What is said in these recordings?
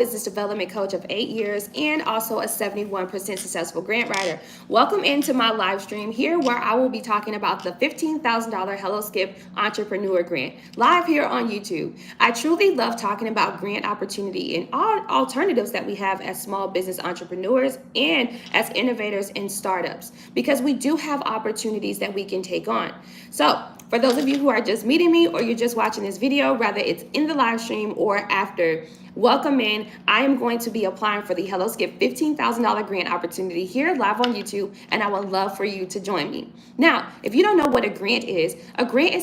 business development coach of 8 years and also a 71% successful grant writer. Welcome into my live stream here where I will be talking about the $15,000 Hello Skip Entrepreneur Grant live here on YouTube. I truly love talking about grant opportunity and all alternatives that we have as small business entrepreneurs and as innovators in startups because we do have opportunities that we can take on. So for those of you who are just meeting me or you're just watching this video, whether it's in the live stream or after, welcome in. I am going to be applying for the Hello Skip $15,000 grant opportunity here live on YouTube, and I would love for you to join me. Now, if you don't know what a grant is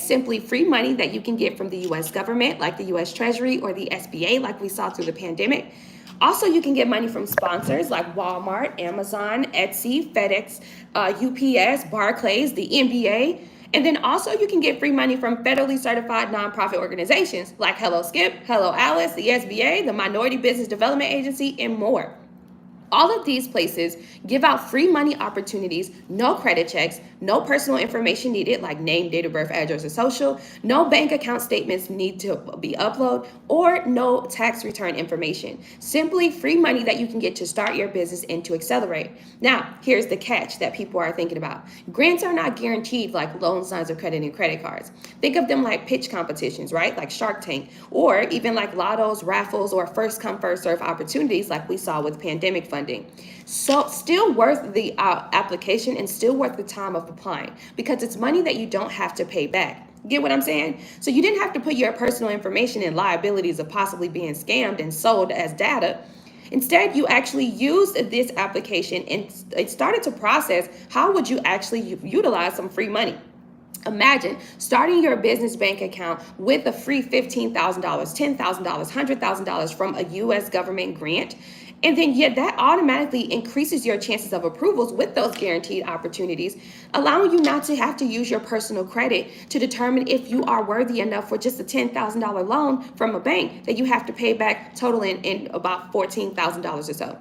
simply free money that you can get from the U.S. government, like the U.S. Treasury or the SBA, like we saw through the pandemic. Also, you can get money from sponsors like Walmart, Amazon, Etsy, FedEx, UPS, Barclays, the NBA. And then also you can get free money from federally certified nonprofit organizations like Hello Skip, Hello Alice, the SBA, the Minority Business Development Agency, and more. All of these places give out free money opportunities, no credit checks, no personal information needed like name, date of birth, address, or social, no bank account statements need to be uploaded, or no tax return information. Simply free money that you can get to start your business and to accelerate. Now, here's the catch that people are thinking about. Grants are not guaranteed like loan signs of credit and credit cards. Think of them like pitch competitions, right? Like Shark Tank, or even like lottos, raffles, or first come, first serve opportunities like we saw with pandemic funding. So still worth the application and still worth the time of applying because it's money that you don't have to pay back. Get what I'm saying? So you didn't have to put your personal information and liabilities of possibly being scammed and sold as data. Instead, you actually used this application and it started to process how would you actually utilize some free money. Imagine starting your business bank account with a free $15,000, $10,000, $100,000 from a U.S. government grant. And then yet that automatically increases your chances of approvals with those guaranteed opportunities, allowing you not to have to use your personal credit to determine if you are worthy enough for just a $10,000 loan from a bank that you have to pay back totaling in about $14,000 or so.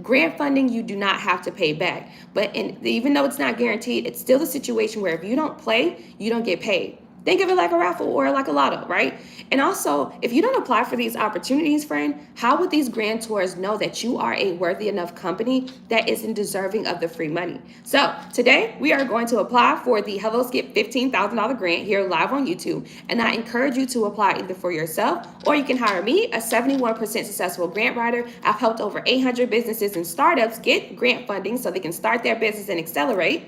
Grant funding, you do not have to pay back. But even though it's not guaranteed, it's still a situation where if you don't play, you don't get paid. Think of it like a raffle or like a lotto, right? And also, if you don't apply for these opportunities, friend, how would these grantors know that you are a worthy enough company that isn't deserving of the free money? So today we are going to apply for the Hello Skip $15,000 grant here live on YouTube. And I encourage you to apply either for yourself or you can hire me, a 71% successful grant writer. I've helped over 800 businesses and startups get grant funding so they can start their business and accelerate,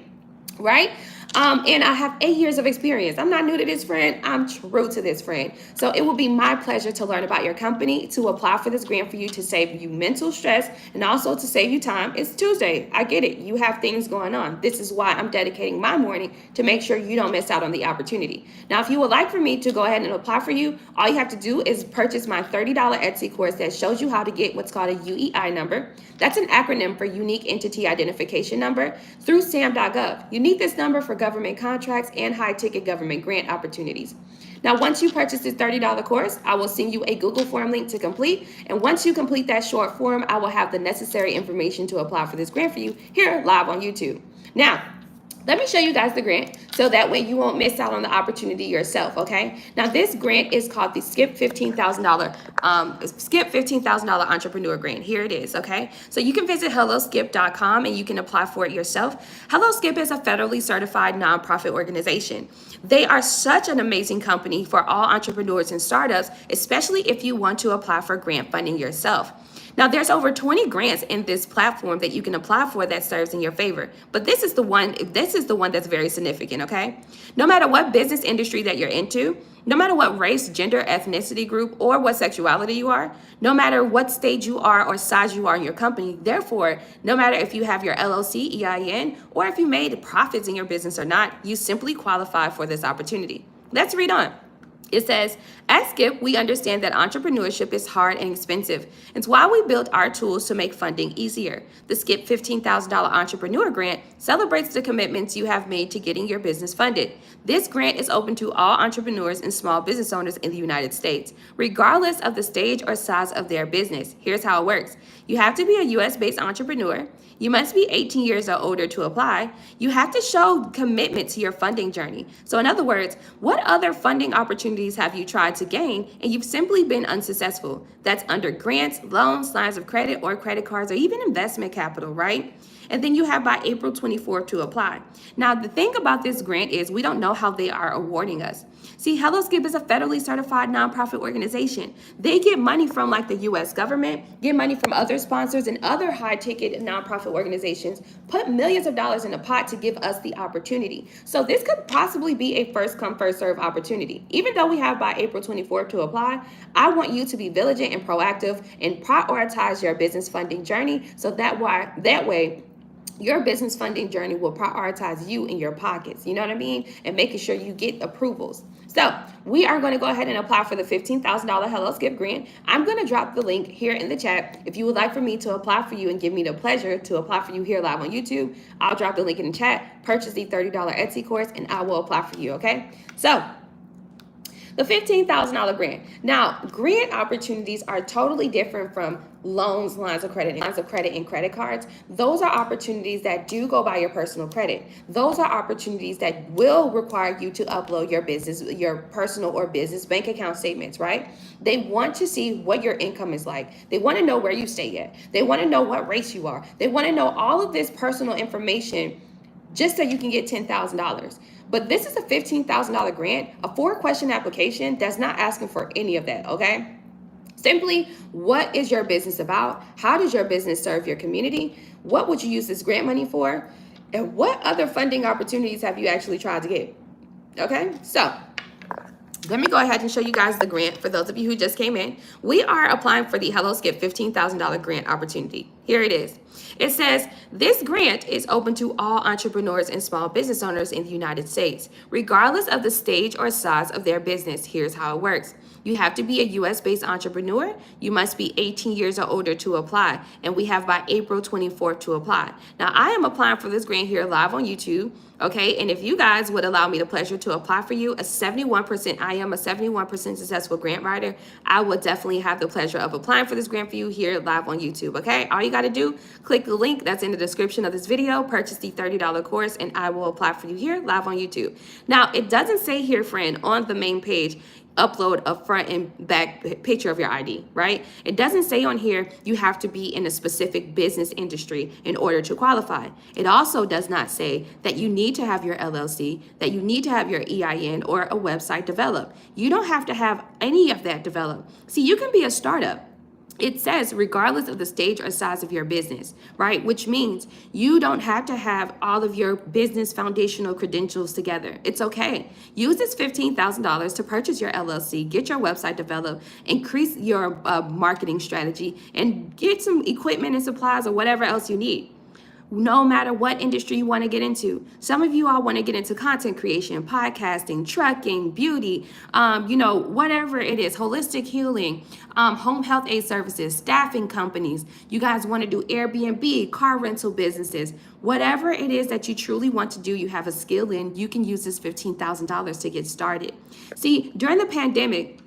right? And I have 8 years of experience. I'm not new to this, friend. I'm true to this, friend. So it will be my pleasure to learn about your company, to apply for this grant for you, to save you mental stress, and also to save you time. It's Tuesday. I get it. You have things going on. This is why I'm dedicating my morning to make sure you don't miss out on the opportunity. Now, if you would like for me to go ahead and apply for you, all you have to do is purchase my $30 Etsy course that shows you how to get what's called a UEI number. That's an acronym for Unique Entity Identification Number through sam.gov. You need this number for government contracts and high-ticket government grant opportunities. Now, once you purchase this $30 course, I will send you a Google form link to complete. And once you complete that short form, I will have the necessary information to apply for this grant for you here live on YouTube. Now, let me show you guys the grant so that way you won't miss out on the opportunity yourself, okay? Now, this grant is called the Skip $15,000 Entrepreneur Grant. Here it is, okay? So you can visit helloskip.com and you can apply for it yourself. Hello Skip is a federally certified nonprofit organization. They are such an amazing company for all entrepreneurs and startups, especially if you want to apply for grant funding yourself. Now, there's over 20 grants in this platform that you can apply for that serves in your favor. But this is the one that's very significant, okay? No matter what business industry that you're into, no matter what race, gender, ethnicity group, or what sexuality you are, no matter what stage you are or size you are in your company, therefore, no matter if you have your LLC, EIN, or if you made profits in your business or not, you simply qualify for this opportunity. Let's read on. It says, at Skip, we understand that entrepreneurship is hard and expensive. It's why we built our tools to make funding easier. The Skip $15,000 Entrepreneur Grant celebrates the commitments you have made to getting your business funded. This grant is open to all entrepreneurs and small business owners in the United States, regardless of the stage or size of their business. Here's how it works. You have to be a U.S.-based entrepreneur. You must be 18 years or older to apply. You have to show commitment to your funding journey. So in other words, what other funding opportunities opportunities have you tried to gain and you've simply been unsuccessful? That's under grants, loans, lines of credit, or credit cards, or even investment capital, right? And then you have by April 24th to apply. Now, the thing about this grant is we don't know how they are awarding us. See, HelloSkip is a federally certified nonprofit organization. They get money from like the US government, get money from other sponsors and other high-ticket nonprofit organizations, put millions of dollars in a pot to give us the opportunity. So this could possibly be a first come, first serve opportunity. Even though we have by April 24th to apply, I want you to be vigilant and proactive and prioritize your business funding journey so that way your business funding journey will prioritize you in your pockets, you know what I mean? And making sure you get approvals. So we are going to go ahead and apply for the $15,000 HelloSkip grant. I'm going to drop the link here in the chat. If you would like for me to apply for you and give me the pleasure to apply for you here live on YouTube, I'll drop the link in the chat, purchase the $30 Etsy course, and I will apply for you, okay? So the $15,000 grant. Now, grant opportunities are totally different from loans, lines of credit, and credit cards. Those are opportunities that do go by your personal credit. Those are opportunities that will require you to upload your personal or business bank account statements, right? They want to see what your income is like. They want to know where you stay at. They want to know what race you are. They want to know all of this personal information just so you can get $10,000. But this is a $15,000 grant, a 4-question application that's not asking for any of that, okay? Simply, what is your business about? How does your business serve your community? What would you use this grant money for? And what other funding opportunities have you actually tried to get? Okay, so let me go ahead and show you guys the grant for those of you who just came in. We are applying for the HelloSkip $15,000 grant opportunity. Here it is. It says, this grant is open to all entrepreneurs and small business owners in the United States, regardless of the stage or size of their business. Here's how it works. You have to be a US-based entrepreneur. You must be 18 years or older to apply. And we have by April 24th to apply. Now, I am applying for this grant here live on YouTube. Okay, and if you guys would allow me the pleasure to apply for you, I am a 71% successful grant writer. I would definitely have the pleasure of applying for this grant for you here live on YouTube, okay? All you got to do, click the link that's in the description of this video, purchase the $30 course, and I will apply for you here live on YouTube. Now, it doesn't say here, friend, on the main page, upload a front and back picture of your ID, right? It doesn't say on here you have to be in a specific business industry in order to qualify. It also does not say that you need to have your LLC, that you need to have your EIN or a website developed. You don't have to have any of that developed. See, you can be a startup. It says regardless of the stage or size of your business, right? Which means you don't have to have all of your business foundational credentials together. It's okay. Use this $15,000 to purchase your LLC, get your website developed, increase your marketing strategy, and get some equipment and supplies or whatever else you need. No matter what industry you want to get into. Some of you all want to get into content creation, podcasting, trucking, beauty, whatever it is, holistic healing, home health aid services, staffing companies. You guys want to do Airbnb, car rental businesses, whatever it is that you truly want to do, you have a skill in, you can use this $15,000 to get started. See, during the pandemic,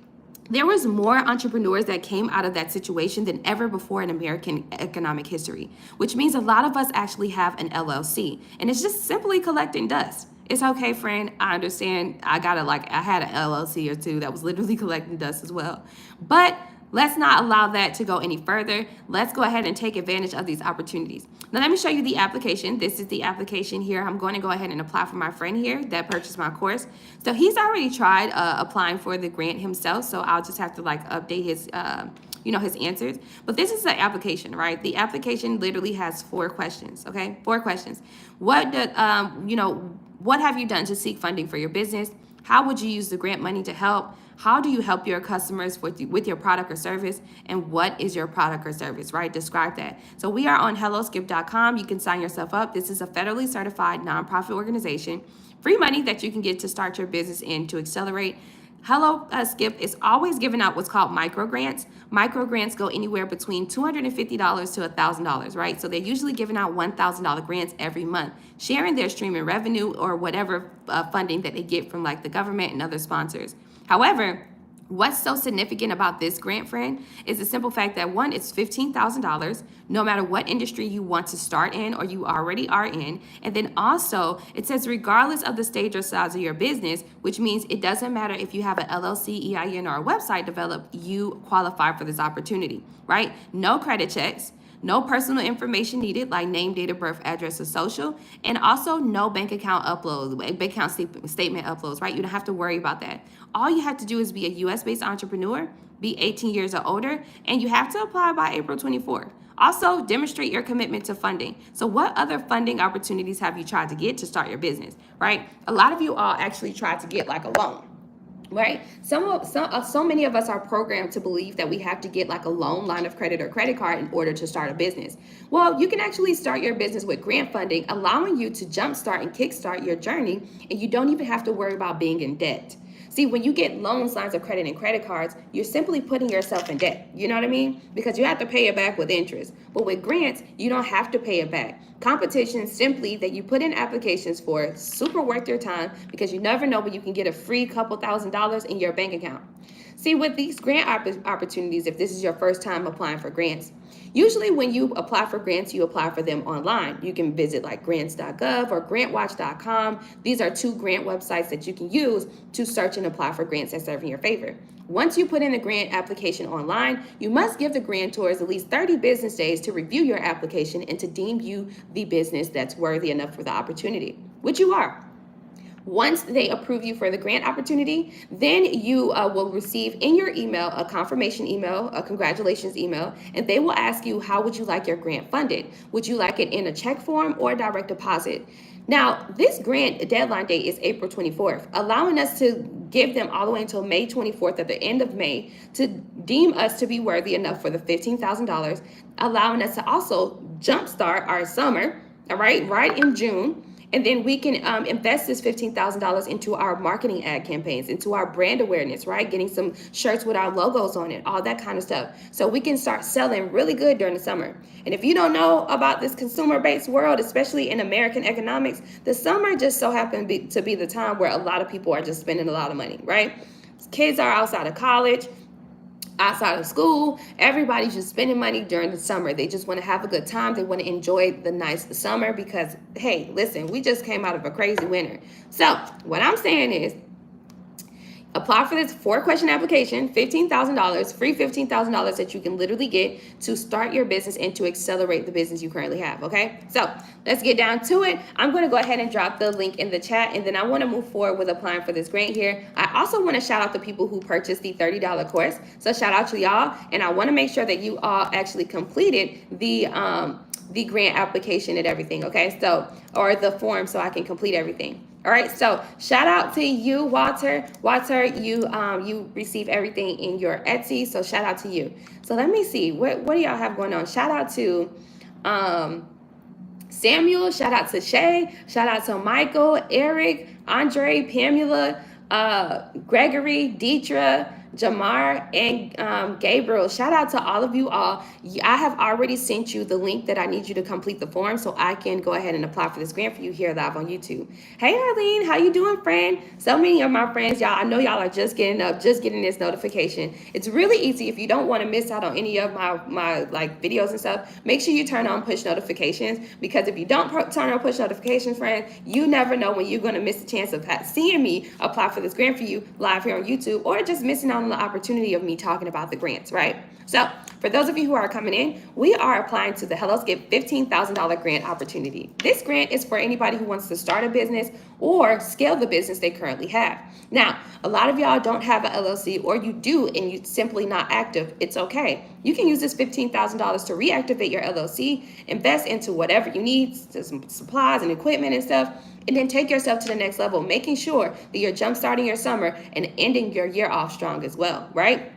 there was more entrepreneurs that came out of that situation than ever before in American economic history, which means a lot of us actually have an LLC, and it's just simply collecting dust. It's okay, friend. I understand. I had an LLC or two that was literally collecting dust as well. But let's not allow that to go any further. Let's go ahead and take advantage of these opportunities. Now, let me show you the application. This is the application here. I'm going to go ahead and apply for my friend here that purchased my course. So he's already tried applying for the grant himself. So I'll just have to update his his answers. But this is the application, right? The application literally has 4 questions, okay? 4 questions. What have you done to seek funding for your business? How would you use the grant money to help? How do you help your customers with your product or service? And what is your product or service, right? Describe that. So we are on HelloSkip.com. You can sign yourself up. This is a federally certified nonprofit organization. Free money that you can get to start your business in to accelerate. HelloSkip is always giving out what's called micro grants. Micro grants go anywhere between $250 to $1,000, right? So they're usually giving out $1,000 grants every month, sharing their streaming revenue or whatever funding that they get from the government and other sponsors. However, What's so significant about this grant, friend, is the simple fact that one, it's $15,000 no matter what industry you want to start in or you already are in. And then also, it says regardless of the stage or size of your business, which means it doesn't matter if you have an LLC, EIN, or a website developed, you qualify for this opportunity, right? No credit checks. No personal information needed like name, date of birth, address, or social, and also no bank account uploads, bank account statement uploads, right? You don't have to worry about that. All you have to do is be a US-based entrepreneur, be 18 years or older, and you have to apply by April 24th. Also, demonstrate your commitment to funding. So what other funding opportunities have you tried to get to start your business, right? A lot of you all actually tried to get like a loan. Right? So many of us are programmed to believe that we have to get like a loan, line of credit, or credit card in order to start a business. Well, you can actually start your business with grant funding, allowing you to jumpstart and kickstart your journey, and you don't even have to worry about being in debt. See, when you get loans, lines of credit, and credit cards, you're simply putting yourself in debt. You know what I mean? Because you have to pay it back with interest. But with grants, you don't have to pay it back. Competition simply that you put in applications for, super worth your time because you never know when you can get a free couple $1,000s in your bank account. See, with these grant opportunities, if this is your first time applying for grants, usually when you apply for grants, you apply for them online. You can visit like grants.gov or grantwatch.com. These are two grant websites that you can use to search and apply for grants that serve in your favor. Once you put in the grant application online, you must give the grantors at least 30 business days to review your application and to deem you the business that's worthy enough for the opportunity, which you are. Once they approve you for the grant opportunity, then you will receive in your email a confirmation email, a congratulations email, and they will ask you, how would you like your grant funded? Would you like it in a check form or direct deposit? Now, this grant deadline date is April 24th, allowing us to give them all the way until May 24th at the end of May to deem us to be worthy enough for the $15,000, allowing us to also jumpstart our summer, all right in June. And then we can invest this $15,000 into our marketing ad campaigns, into our brand awareness, right? Getting some shirts with our logos on it, all that kind of stuff. So we can start selling really good during the summer. And if you don't know about this consumer-based world, especially in American economics, the summer just so happens to be the time where a lot of people are just spending a lot of money, right? Kids are outside of college, outside of school, everybody's just spending money during the summer. They just want to have a good time. They want to enjoy the nice summer because, hey, listen, we just came out of a crazy winter. So what I'm saying is, apply for this 4-question application, $15,000, free $15,000 that you can literally get to start your business and to accelerate the business you currently have, okay? So let's get down to it. I'm going to go ahead and drop the link in the chat, and then I want to move forward with applying for this grant here. I also want to shout out the people who purchased the $30 course. So shout out to y'all, and I want to make sure that you all actually completed the grant application and everything, okay? So, or the form so I can complete everything. All right, so shout out to you, Walter. Walter, you receive everything in your Etsy, so shout out to you. So let me see, what do y'all have going on? Shout out to Samuel, shout out to Shay, shout out to Michael, Eric, Andre, Pamela, Gregory, Deidre, Jamar, and Gabriel. Shout out to all of you all. I have already sent you the link that I need you to complete the form so I can go ahead and apply for this grant for you here live on YouTube. Hey Arlene, how you doing, friend? So many of my friends, y'all, I know y'all are just getting up, just getting this notification. It's really easy if you don't want to miss out on any of my like videos and stuff. Make sure you turn on push notifications, because if you don't turn on push notifications, friend, you never know when you're going to miss the chance of seeing me apply for this grant for you live here on YouTube, or just missing out on the opportunity of me talking about the grants, right? So for those of you who are coming in, we are applying to the HelloSkip $15,000 grant opportunity. This grant is for anybody who wants to start a business or scale the business they currently have. Now, a lot of y'all don't have an LLC, or you do and you're simply not active. It's okay. You can use this $15,000 to reactivate your LLC, invest into whatever you need, some supplies and equipment and stuff, and then take yourself to the next level, making sure that you're jumpstarting your summer and ending your year off strong as well, right?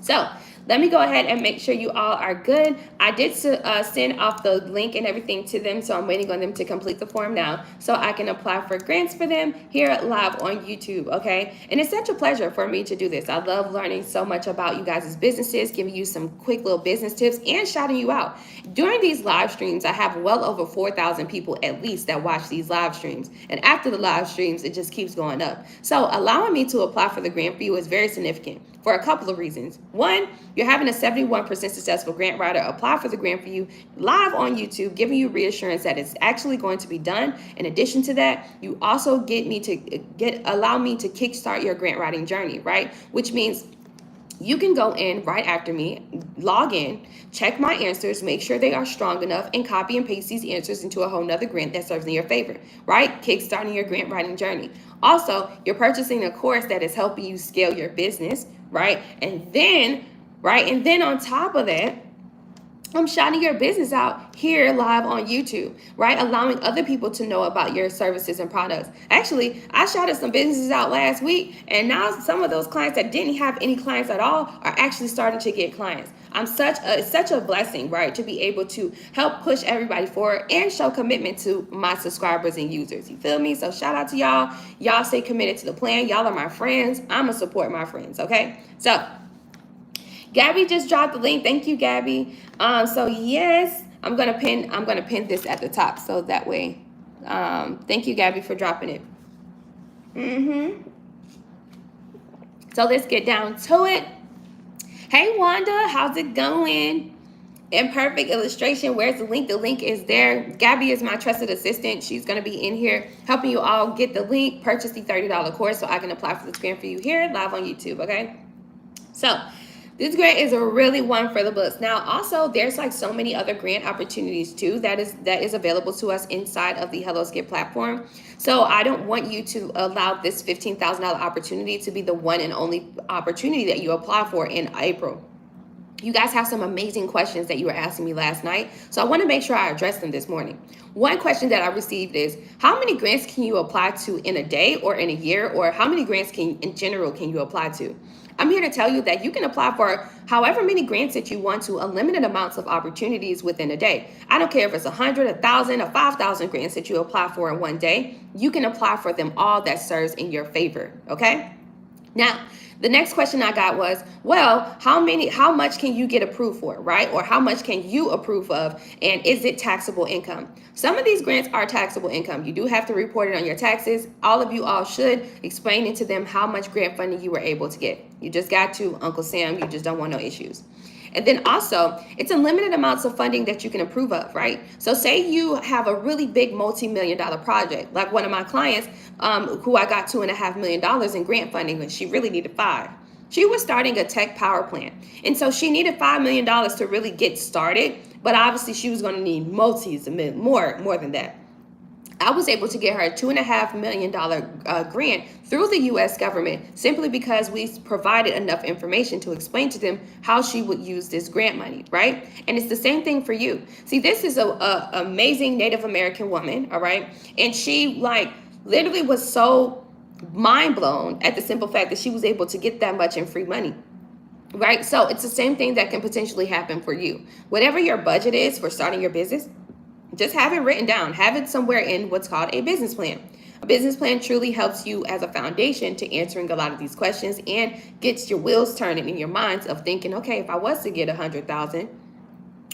So let me go ahead and make sure you all are good. I did send off the link and everything to them, so I'm waiting on them to complete the form now so I can apply for grants for them here live on YouTube, okay? And it's such a pleasure for me to do this. I love learning so much about you guys' businesses, giving you some quick little business tips, and shouting you out. During these live streams, I have well over 4,000 people at least that watch these live streams. And after the live streams, it just keeps going up. So allowing me to apply for the grant for you is very significant. for a couple of reasons. One, you're having a 71% successful grant writer apply for the grant for you live on YouTube, giving you reassurance that it's actually going to be done. In addition to that, you also allow me to kickstart your grant writing journey, right? Which means you can go in right after me, log in, check my answers, make sure they are strong enough, and copy and paste these answers into a whole nother grant that serves in your favor, right? Kickstarting your grant writing journey. Also, you're purchasing a course that is helping you scale your business, right? And then on top of that, I'm shouting your business out here live on YouTube, right? Allowing other people to know about your services and products. Actually, I shouted some businesses out last week, and now some of those clients that didn't have any clients at all are actually starting to get clients. It's such a blessing, right? To be able to help push everybody forward and show commitment to my subscribers and users. You feel me? So shout out to y'all. Y'all stay committed to the plan. Y'all are my friends. I'm gonna support my friends, okay? So Gabby just dropped the link. Thank you, Gabby. So yes, I'm gonna pin this at the top so that way. Thank you, Gabby, for dropping it. So let's get down to it. Hey, Wanda, how's it going? Imperfect illustration. Where's the link? The link is there. Gabby is my trusted assistant. She's going to be in here helping you all get the link, purchase the $30 course so I can apply for this grant for you here live on YouTube, okay? So this grant is a really one for the books. Now, also, there's like so many other grant opportunities too that is available to us inside of the Hello Skip platform. So I don't want you to allow this $15,000 opportunity to be the one and only opportunity that you apply for in April. You guys have some amazing questions that you were asking me last night, so I want to make sure I address them this morning. One question that I received is, how many grants can you apply to in a day or in a year, or how many grants in general can you apply to? I'm here to tell you that you can apply for however many grants that you want to, unlimited amounts of opportunities within a day. I don't care if it's 100, 1,000, or 5,000 grants that you apply for in one day. You can apply for them all that serves in your favor, okay? Now, the next question I got was, well, how much can you get approved for, right? Or how much can you approve of, and is it taxable income? Some of these grants are taxable income. You do have to report it on your taxes. All of you all should explain it to them how much grant funding you were able to get. You just got to, Uncle Sam, you just don't want no issues. And then also, it's unlimited amounts of funding that you can approve of, right? So say you have a really big multi-million-dollar project, like one of my clients who I got $2.5 million in grant funding, and she really needed $5 million. She was starting a tech power plant. And so she needed $5 million to really get started, but obviously she was going to need more than that. I was able to get her a $2.5 million grant through the U.S. government simply because we provided enough information to explain to them how she would use this grant money, right? And it's the same thing for you. See, this is a amazing Native American woman, all right? And she literally was so mind blown at the simple fact that she was able to get that much in free money. Right? So it's the same thing that can potentially happen for you. Whatever your budget is for starting your business, just have it written down. Have it somewhere in what's called a business plan. A business plan truly helps you as a foundation to answering a lot of these questions and gets your wheels turning in your minds of thinking, okay, if I was to get 100,000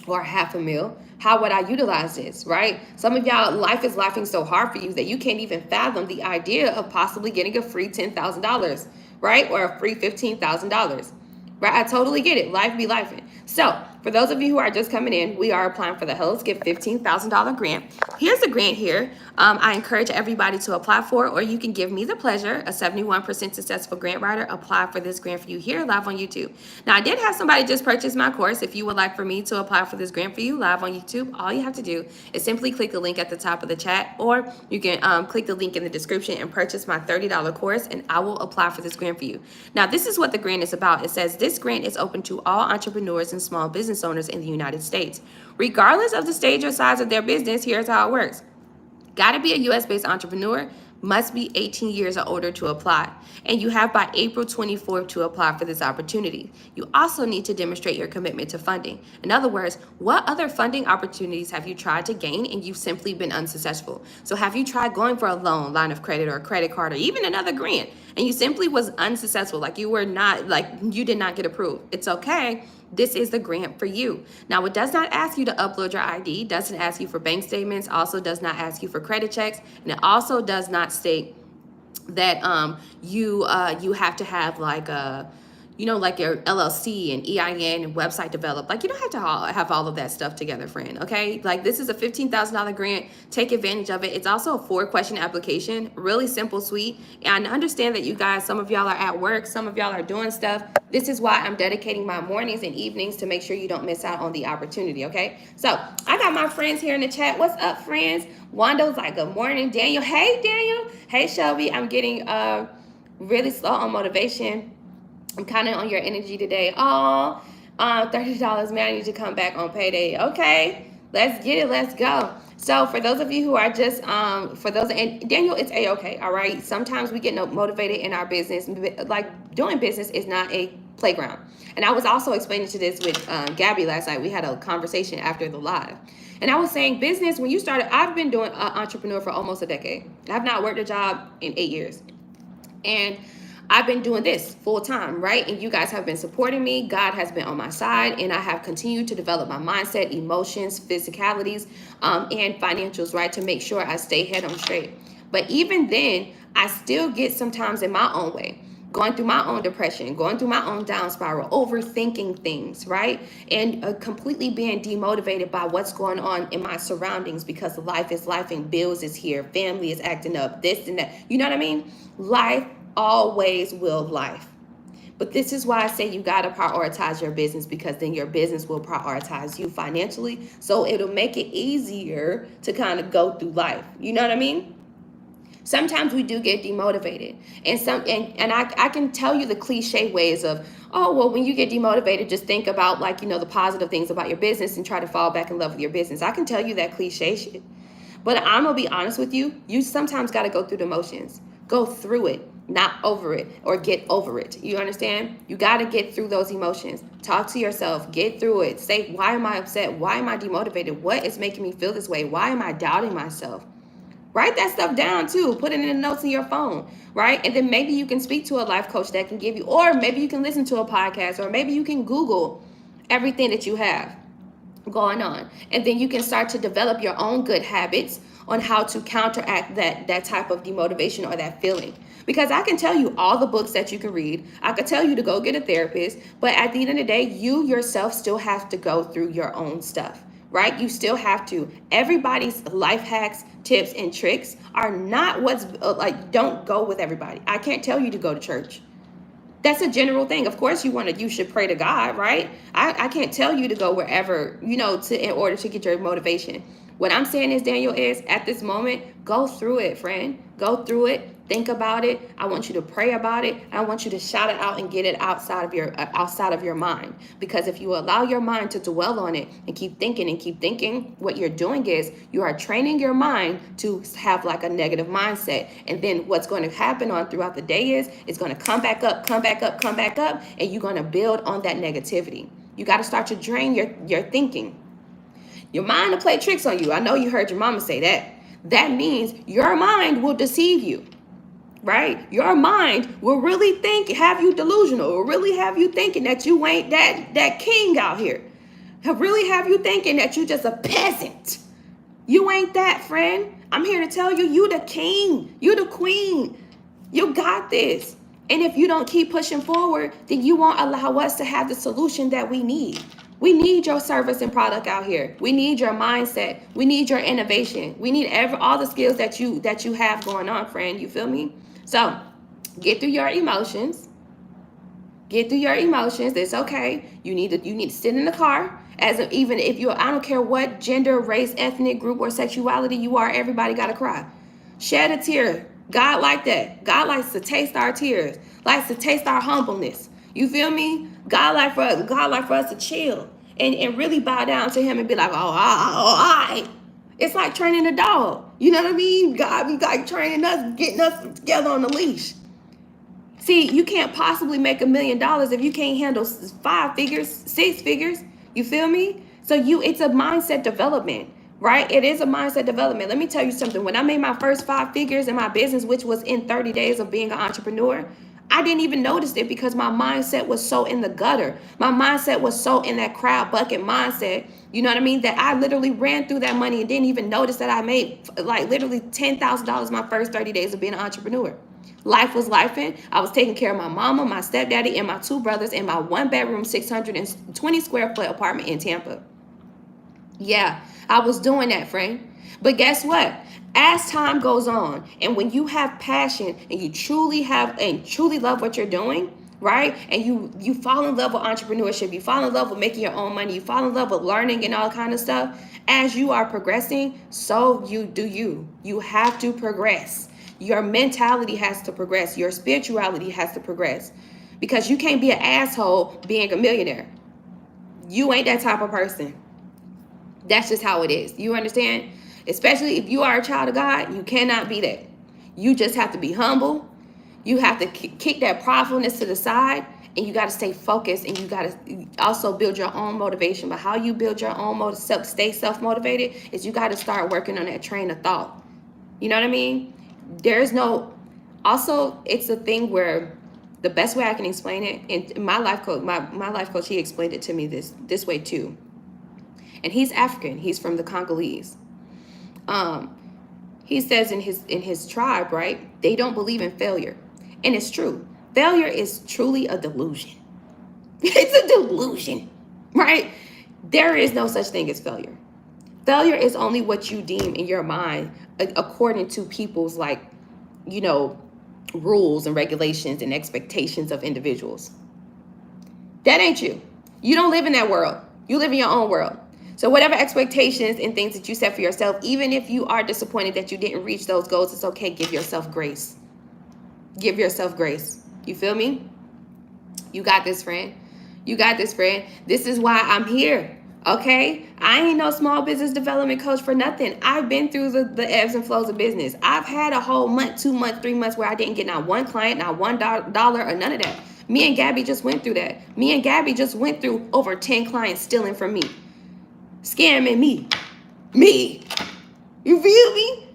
or $500,000, how would I utilize this, right? Some of y'all, life is laughing so hard for you that you can't even fathom the idea of possibly getting a free $10,000, right? Or a free $15,000. Right? I totally get it. Life be lifing. So for those of you who are just coming in, we are applying for the Hello Skip $15,000 grant. Here's the grant here. I encourage everybody to apply for, or you can give me the pleasure, a 71% successful grant writer, apply for this grant for you here live on YouTube. Now, I did have somebody just purchase my course. If you would like for me to apply for this grant for you live on YouTube, all you have to do is simply click the link at the top of the chat, or you can click the link in the description and purchase my $30 course, and I will apply for this grant for you. Now, this is what the grant is about. It says this grant is open to all entrepreneurs and small business owners in the United States. Regardless of the stage or size of their business, here's how it works. Got to be a U.S.-based entrepreneur, must be 18 years or older to apply, and you have by April 24th to apply for this opportunity. You also need to demonstrate your commitment to funding. In other words, what other funding opportunities have you tried to gain and you've simply been unsuccessful? So have you tried going for a loan, line of credit, or a credit card, or even another grant, and you simply was unsuccessful, you did not get approved? It's okay. This is the grant for you. Now, it does not ask you to upload your ID, doesn't ask you for bank statements, also does not ask you for credit checks, and it also does not state that you have to have like your LLC and EIN and website developed. Like, you don't have to have all of that stuff together, friend, okay? Like, this is a $15,000 grant. Take advantage of it. It's also a 4-question application, really simple, sweet. And I understand that you guys, some of y'all are at work, some of y'all are doing stuff. This is why I'm dedicating my mornings and evenings to make sure you don't miss out on the opportunity, okay? So, I got my friends here in the chat. What's up, friends? Wando's like, good morning. Daniel, hey, Daniel. Hey, Shelby. I'm getting really slow on motivation. I'm kind of on your energy today. Oh, $30, man. I need to come back on payday. Okay, let's get it. Let's go. So for those of you who are just, and Daniel, it's A-okay, all right? Sometimes we get motivated in our business. Like, doing business is not a playground. And I was also explaining to this with Gabby last night. We had a conversation after the live. And I was saying business, when you started, I've been doing entrepreneur for almost a decade. I've not worked a job in 8 years. And I've been doing this full time, right? And you guys have been supporting me. God has been on my side, and I have continued to develop my mindset, emotions, physicalities, and financials, right? To make sure I stay head on straight. But even then, I still get sometimes in my own way, going through my own depression, going through my own down spiral, overthinking things, right? And completely being demotivated by what's going on in my surroundings because life is life and bills is here, family is acting up, this and that. You know what I mean? Life always will life. But this is why I say you got to prioritize your business, because then your business will prioritize you financially. So it'll make it easier to kind of go through life. You know what I mean? Sometimes we do get demotivated. And I can tell you the cliche ways of, oh, well, when you get demotivated, just think about the positive things about your business and try to fall back in love with your business. I can tell you that cliche shit. But I'm going to be honest with you. You sometimes got to go through the motions. Go through it, not over it or get over it. You understand? You got to get through those emotions. Talk to yourself. Get through it. Say, why am I upset? Why am I demotivated? What is making me feel this way? Why am I doubting myself? Write that stuff down too. Put it in the notes in your phone, right? And then maybe you can speak to a life coach that can give you, or maybe you can listen to a podcast, or maybe you can Google everything that you have going on. And then you can start to develop your own good habits on how to counteract that type of demotivation or that feeling. Because I can tell you all the books that you can read. I could tell you to go get a therapist. But at the end of the day, you yourself still have to go through your own stuff, right? You still have to. Everybody's life hacks, tips, and tricks are not what's don't go with everybody. I can't tell you to go to church. That's a general thing. Of course, you should pray to God, right? I can't tell you to go wherever, in order to get your motivation. What I'm saying is, Daniel, is at this moment, go through it, friend. Go through it. Think about it. I want you to pray about it. I want you to shout it out and get it outside of your mind. Because if you allow your mind to dwell on it and keep thinking, what you're doing is you are training your mind to have like a negative mindset. And then what's going to happen on throughout the day is it's going to come back up, and you're going to build on that negativity. You got to start to drain your thinking. Your mind will play tricks on you. I know you heard your mama say that. That means your mind will deceive you, right? Your mind will really have you delusional, or really have you thinking that you ain't that king out here. He'll really have you thinking that you just a peasant. You ain't that, friend. I'm here to tell you, you the king. You the queen. You got this. And if you don't keep pushing forward, then you won't allow us to have the solution that we need. We need your service and product out here. We need your mindset. We need your innovation. We need all the skills that you have going on, friend. You feel me? So get through your emotions. Get through your emotions. It's okay. You need to sit in the car. Even if I don't care what gender, race, ethnic group, or sexuality you are, everybody got to cry. Shed a tear. God like that. God likes to taste our tears. Likes to taste our humbleness. You feel me? God like for us to chill and really bow down to him and be like, all right. It's like training a dog. You know what I mean? God be like training us, getting us together on the leash. See, you can't possibly make $1 million if you can't handle 5 figures, 6 figures. You feel me? So it's a mindset development, right? It is a mindset development. Let me tell you something. When I made my first 5 figures in my business, which was in 30 days of being an entrepreneur, I didn't even notice it because my mindset was so in the gutter. My mindset was so in that crowd bucket mindset, you know what I mean, that I literally ran through that money and didn't even notice that I made like literally $10,000 my first 30 days of being an entrepreneur. Life was lifing. I was taking care of my mama, my stepdaddy, and my 2 brothers in my 1-bedroom, 620 square foot apartment in Tampa. Yeah, I was doing that, friend. But guess what? As time goes on, and when you have passion and you truly love what you're doing, right? And you fall in love with entrepreneurship, you fall in love with making your own money, you fall in love with learning and all kind of stuff. As you are progressing, so you do you. You have to progress. Your mentality has to progress. Your spirituality has to progress. Because you can't be an asshole being a millionaire. You ain't that type of person. That's just how it is. You understand? Especially if you are a child of God, you cannot be that. You just have to be humble. You have to kick that pridefulness to the side, and you got to stay focused, and you got to also build your own motivation. But how you build your own stay self-motivated is you got to start working on that train of thought. You know what I mean? There's no, also, it's a thing where the best way I can explain it, and my life coach, he explained it to me this way too. And he's African. He's from the Congolese. He says in his tribe, right, they don't believe in failure. And it's true. Failure is truly a delusion. It's a delusion, right? There is no such thing as failure. Failure is only what you deem in your mind according to people's, like, you know, rules and regulations and expectations of individuals. That ain't you. You don't live in that world. You live in your own world. So whatever expectations and things that you set for yourself, even if you are disappointed that you didn't reach those goals, it's okay. Give yourself grace. Give yourself grace. You feel me? You got this, friend. You got this, friend. This is why I'm here. Okay? I ain't no small business development coach for nothing. I've been through the ebbs and flows of business. I've had a whole month, 2 months, 3 months where I didn't get not one client, not $1 or none of that. Me and Gabby just went through that. Me and Gabby just went through over 10 clients stealing from me. Scamming me. You feel me?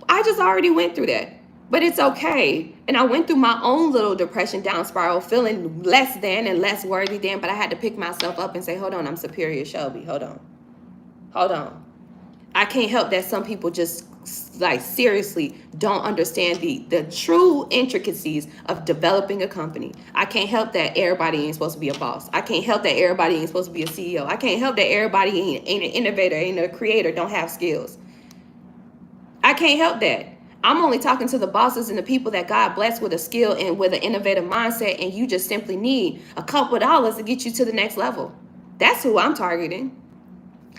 I just already went through that. But it's okay. And I went through my own little depression down spiral, feeling less than and less worthy than, but I had to pick myself up and say, hold on, I'm superior Shelby. Hold on. I can't help that some people just, like, seriously don't understand the true intricacies of developing a company. I can't help that everybody ain't supposed to be a boss. I can't help that everybody ain't supposed to be a CEO. I can't help that everybody ain't an innovator, ain't a creator, don't have skills. I can't help that. I'm only talking to the bosses and the people that God blessed with a skill and with an innovative mindset, and you just simply need a couple of dollars to get you to the next level. That's who I'm targeting.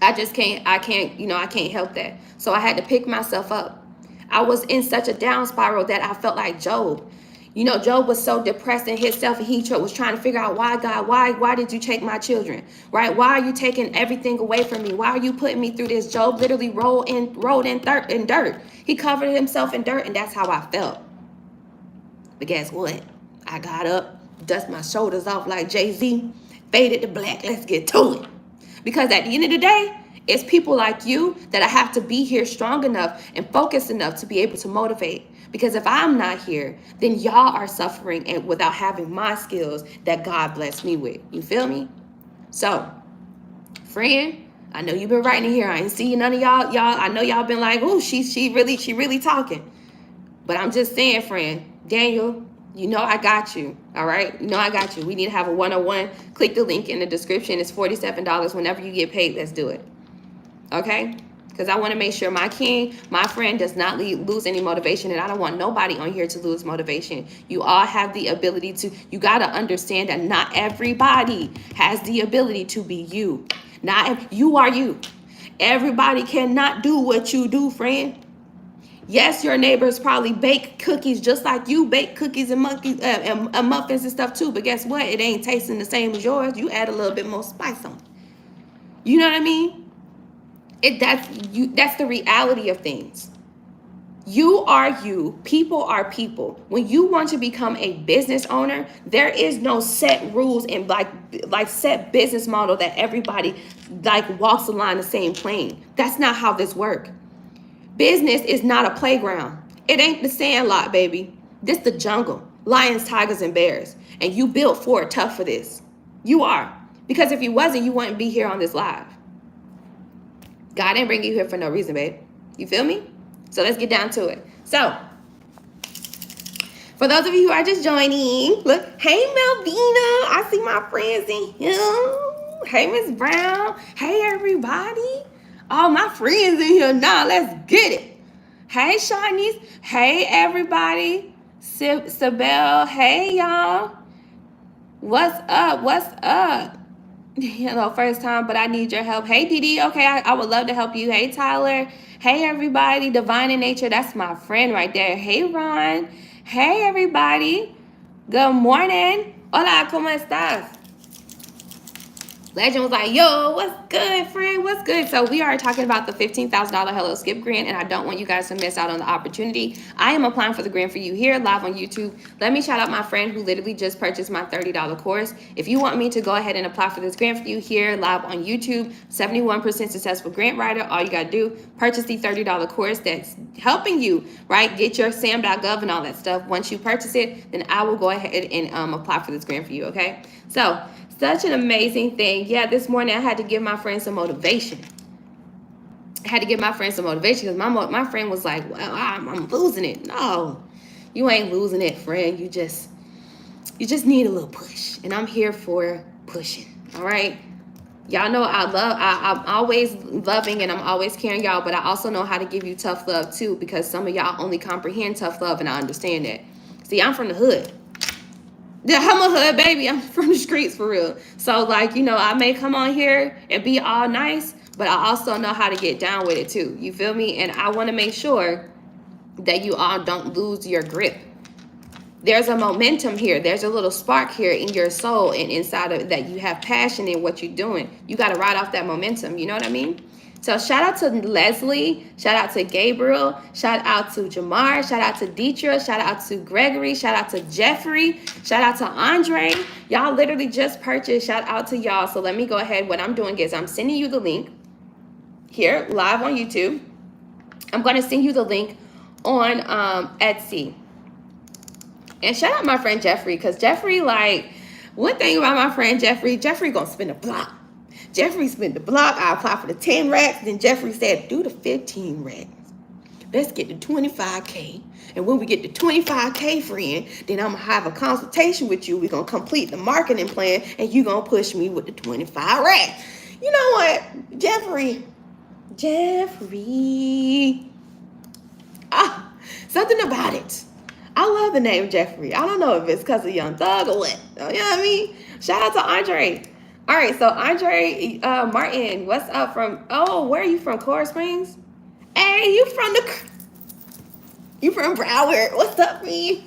I can't help that. So I had to pick myself up. I was in such a down spiral that I felt like Job. You know, Job was so depressed in himself, and he was trying to figure out, why, God, why did you take my children, right? Why are you taking everything away from me? Why are you putting me through this? Job literally rolled in dirt. He covered himself in dirt, and that's how I felt. But guess what? I got up, dust my shoulders off like Jay-Z, faded to black. Let's get to it. Because at the end of the day, it's people like you that I have to be here strong enough and focused enough to be able to motivate. Because if I'm not here, then y'all are suffering and without having my skills that God blessed me with. You feel me? So, friend, I know you've been writing here. I ain't seeing none of y'all. I know y'all been like, oh, she really talking. But I'm just saying, friend, Daniel, you know I got you. All right? You know I got you. We need to have a one-on-one. Click the link in the description. It's $47. Whenever you get paid, let's do it. Okay? Because I want to make sure my king, my friend, does not lose any motivation. And I don't want nobody on here to lose motivation. You all have the ability to, you got to understand that not everybody has the ability to be you. You are you. Everybody cannot do what you do, friend. Yes, your neighbors probably bake cookies just like you bake cookies and muffins and stuff too. But guess what? It ain't tasting the same as yours. You add a little bit more spice on it. You know what I mean? That's the reality of things. You are you. People are people. When you want to become a business owner, there is no set rules and like set business model that everybody like walks along the same plane. That's not how this works. Business is not a playground. It ain't the Sandlot, baby. This the jungle. Lions, tigers, and bears. And you built for it tough for this. You are. Because if you wasn't, you wouldn't be here on this live. God didn't bring you here for no reason, babe. You feel me? So let's get down to it. So, For those of you who are just joining, look, hey Melvina, I see my friends in here. Hey Miss Brown, hey everybody. All my friends in here now, let's get it. Hey Shawnees, hey everybody. Sabelle, hey y'all. What's up? What's up? Hello, first time, but I need your help. Hey Didi, okay, I would love to help you. Hey Tyler, hey everybody. Divine in Nature, that's my friend right there. Hey Ron, hey everybody. Good morning. Hola, ¿cómo estás? Legend was like, yo, what's good, friend? What's good? So we are talking about the $15,000 Hello Skip grant, and I don't want you guys to miss out on the opportunity. I am applying for the grant for you here live on YouTube. Let me shout out my friend who literally just purchased my $30 course. If you want me to go ahead and apply for this grant for you here live on YouTube, 71% successful grant writer, all you got to do, purchase the $30 course that's helping you, right, get your sam.gov and all that stuff. Once you purchase it, then I will go ahead and apply for this grant for you, okay? So, such an amazing thing. Yeah, this morning I had to give my friend some motivation. Because my friend was like, well, I'm losing it. No, you ain't losing it, friend. You just need a little push. And I'm here for pushing, all right? Y'all know I'm always loving and I'm always caring y'all, but I also know how to give you tough love too, because some of y'all only comprehend tough love, and I understand that. See, I'm from the hood. Yeah, I'm a hood baby. I'm from the streets for real. So like, I may come on here and be all nice, but I also know how to get down with it too. You feel me? And I want to make sure that you all don't lose your grip. There's a momentum here. There's a little spark here in your soul and inside of that. You have passion in what you're doing. You got to ride off that momentum. You know what I mean? So shout out to Leslie, shout out to Gabriel, shout out to Jamar, shout out to Deetra, shout out to Gregory, shout out to Jeffrey, shout out to Andre. Y'all literally just purchased. Shout out to y'all. So let me go ahead. What I'm doing is I'm sending you the link here live on YouTube. I'm going to send you the link on Etsy. And shout out my friend Jeffrey, because Jeffrey, like, one thing about my friend Jeffrey going to spin a block. Jeffrey spent the block. I applied for the 10 racks. Then Jeffrey said, do the 15 racks. Let's get to 25K. And when we get to 25K, friend, then I'm going to have a consultation with you. We're going to complete the marketing plan, and you're going to push me with the 25 racks. You know what? Jeffrey. Something about it. I love the name Jeffrey. I don't know if it's because of Young Thug or what. You know what I mean? Shout out to Andre. All right, so Andre Martin, what's up from, where are you from, Coral Springs? Hey, you from Broward. What's up, friend?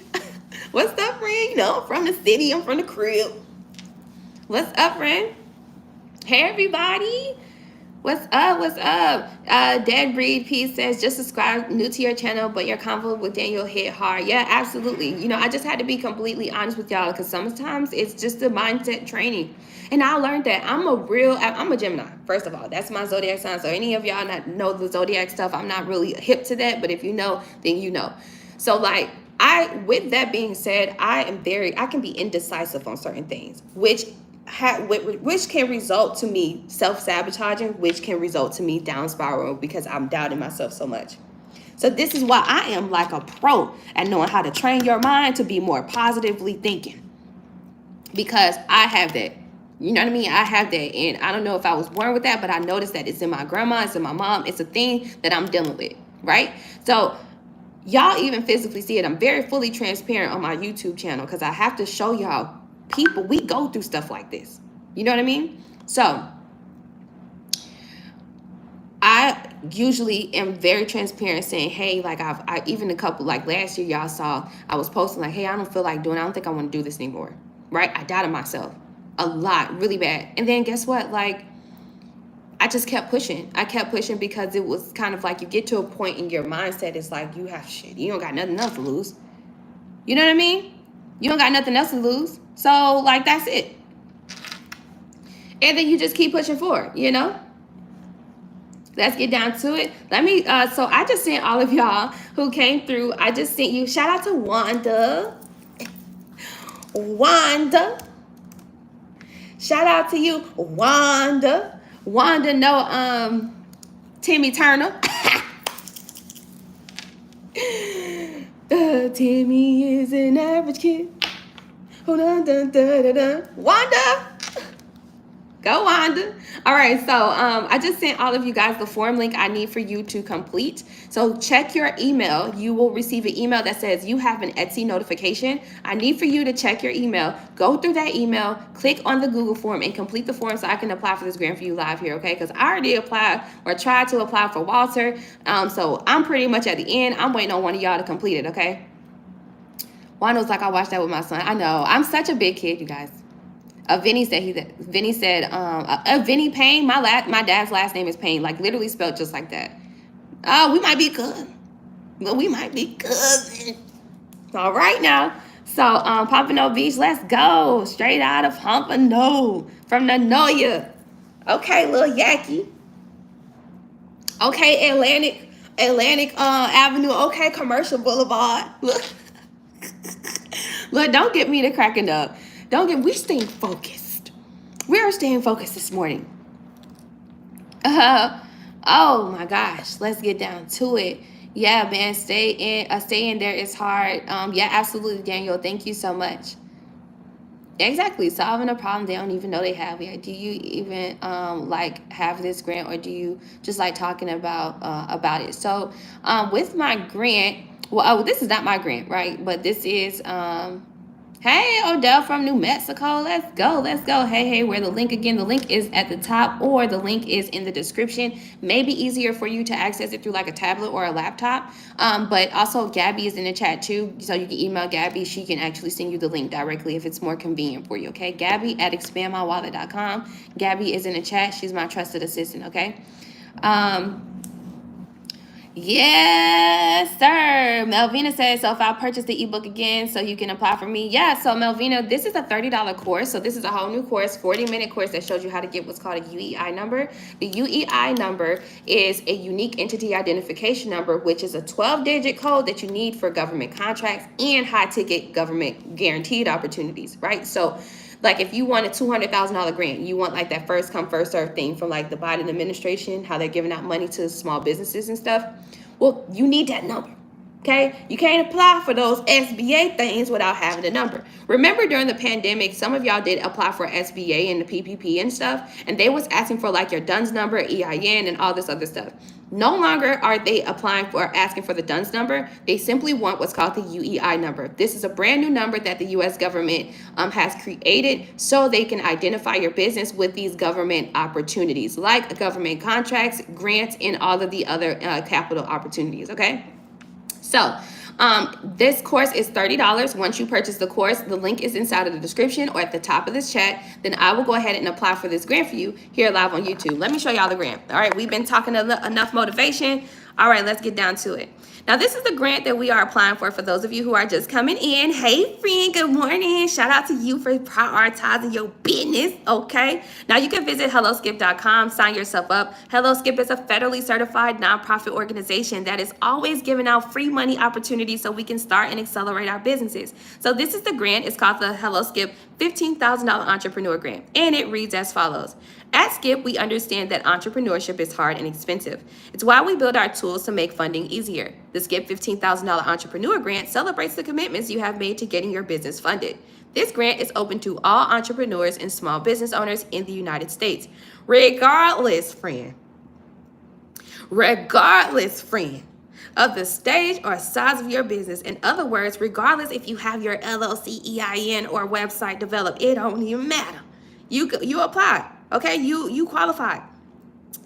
What's up, friend? I'm from the city. I'm from the crib. What's up, friend? Hey, everybody. What's up? Dead Breed Peace says, just subscribe, new to your channel, but your convo with Daniel hit hard. Yeah, absolutely. I just had to be completely honest with y'all, because sometimes it's just a mindset training. And I learned that I'm a Gemini. First of all, that's my zodiac sign. So any of y'all not know the zodiac stuff, I'm not really hip to that. But if you know, then you know. So like, with that being said, I can be indecisive on certain things, which can result to me self-sabotaging, which can result to me down spiral because I'm doubting myself so much. So this is why I am like a pro at knowing how to train your mind to be more positively thinking, because I have that. You know what I mean? I have that, and I don't know if I was born with that, but I noticed that it's in my grandma, it's in my mom. It's a thing that I'm dealing with, right? So y'all even physically see it. I'm very fully transparent on my YouTube channel because I have to show y'all, people, we go through stuff like this. You know what I mean? So I usually am very transparent, saying, hey, like I even a couple, like last year, y'all saw I was posting like, hey, I don't feel like doing, I don't think I want to do this anymore, right? I doubted myself a lot, really bad. And then guess what? Like, I just kept pushing. I kept pushing because it was kind of like you get to a point in your mindset, it's like you have shit. You don't got nothing else to lose. You know what I mean? You don't got nothing else to lose. So like, that's it. And then you just keep pushing forward, Let's get down to it. Let me, so I just sent all of y'all who came through. I just sent you, shout out to Wanda. Shout out to you, Wanda. Wanda, Timmy Turner. Timmy is an average kid. Hold on, dun, dun, dun, dun. Wanda. Go, Wanda. All right, so I just sent all of you guys the form link I need for you to complete. So check your email. You will receive an email that says you have an Etsy notification. I need for you to check your email. Go through that email, click on the Google form, and complete the form so I can apply for this grant for you live here, okay? Because I already applied or tried to apply for Walter. So I'm pretty much at the end. I'm waiting on one of y'all to complete it, okay? Wanda's like, I watched that with my son. I know. I'm such a big kid, you guys. Vinny said Vinny Payne. My dad's last name is Payne, like literally spelled just like that. Oh, we might be cousins. But we might be cousins. All right now. So Pompano Beach, let's go. Straight out of Pompano from the Noya. Okay, little Yaki. Okay, Atlantic Avenue. Okay, Commercial Boulevard. Look, don't get me to cracking up. We staying focused. We are staying focused this morning. Oh my gosh, let's get down to it. Yeah, man, stay in there is hard. Yeah, absolutely, Daniel. Thank you so much. Exactly, solving a problem they don't even know they have yet. Do you even like have this grant, or do you just like talking about it? So with my grant, well, this is not my grant, right? But this is hey, Odell from New Mexico. Let's go. Hey, where the link again? The link is at the top, or the link is in the description. Maybe easier for you to access it through like a tablet or a laptop. But also Gabby is in the chat too, so you can email Gabby. She can actually send you the link directly if it's more convenient for you, okay? Gabby at expandmywallet.com. Gabby is in the chat. She's my trusted assistant, okay? Yes, sir. Melvina says, so if I purchase the ebook again, so you can apply for me. Yeah, so Melvina, this is a $30 course. So this is a whole new course, 40-minute course that shows you how to get what's called a UEI number. The UEI number is a unique entity identification number, which is a 12-digit code that you need for government contracts and high-ticket government guaranteed opportunities, right? So like if you want a $200,000 grant, you want like that first come first serve thing from like the Biden administration, how they're giving out money to small businesses and stuff. Well, you need that number. Okay, you can't apply for those SBA things without having a number. Remember during the pandemic, some of y'all did apply for SBA and the PPP and stuff, and they was asking for like your DUNS number, EIN, and all this other stuff. No longer are they asking for the DUNS number. They simply want what's called the UEI number. This is a brand new number that the U.S. government has created so they can identify your business with these government opportunities, like government contracts, grants, and all of the other capital opportunities, okay? So this course is $30. Once you purchase the course, the link is inside of the description or at the top of this chat. Then I will go ahead and apply for this grant for you here live on YouTube. Let me show y'all the grant. All right, we've been talking enough motivation. All right, let's get down to it. Now, this is the grant that we are applying for those of you who are just coming in. Hey, friend, good morning. Shout out to you for prioritizing your business, okay? Now, you can visit HelloSkip.com, sign yourself up. HelloSkip is a federally certified nonprofit organization that is always giving out free money opportunities so we can start and accelerate our businesses. So this is the grant. It's called the HelloSkip $15,000 Entrepreneur Grant, and it reads as follows. At Skip, we understand that entrepreneurship is hard and expensive. It's why we build our tools to make funding easier. The Skip $15,000 Entrepreneur Grant celebrates the commitments you have made to getting your business funded. This grant is open to all entrepreneurs and small business owners in the United States, regardless, friend, of the stage or size of your business. In other words, regardless if you have your LLC, EIN, or website developed, it don't even matter. You apply. Okay, you qualify.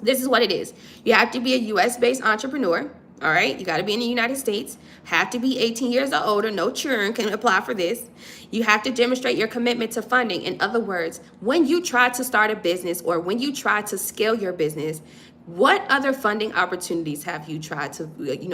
This is what it is. You have to be a U.S.-based entrepreneur. All right, you got to be in the United States. Have to be 18 years or older. No children can apply for this. You have to demonstrate your commitment to funding. In other words, when you try to start a business or when you try to scale your business, what other funding opportunities have you tried to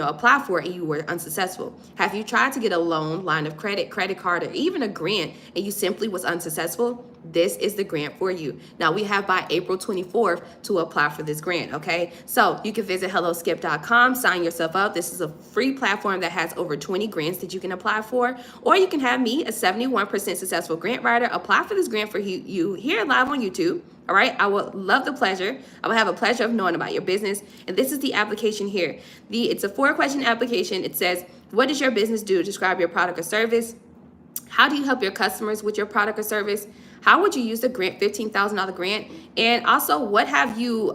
apply for and you were unsuccessful? Have you tried to get a loan, line of credit, credit card, or even a grant and you simply was unsuccessful? This is the grant for you. Now we have by April 24th to apply for this grant, okay? So you can visit HelloSkip.com, sign yourself up. This is a free platform that has over 20 grants that you can apply for, or you can have me, a 71% successful grant writer, apply for this grant for you here live on YouTube. All right, I would love the pleasure. I would have a pleasure of knowing about your business. And this is the application here. It's a 4-question application. It says, what does your business do? Describe your product or service. How do you help your customers with your product or service? How would you use the grant, $15,000 grant? And also, what have you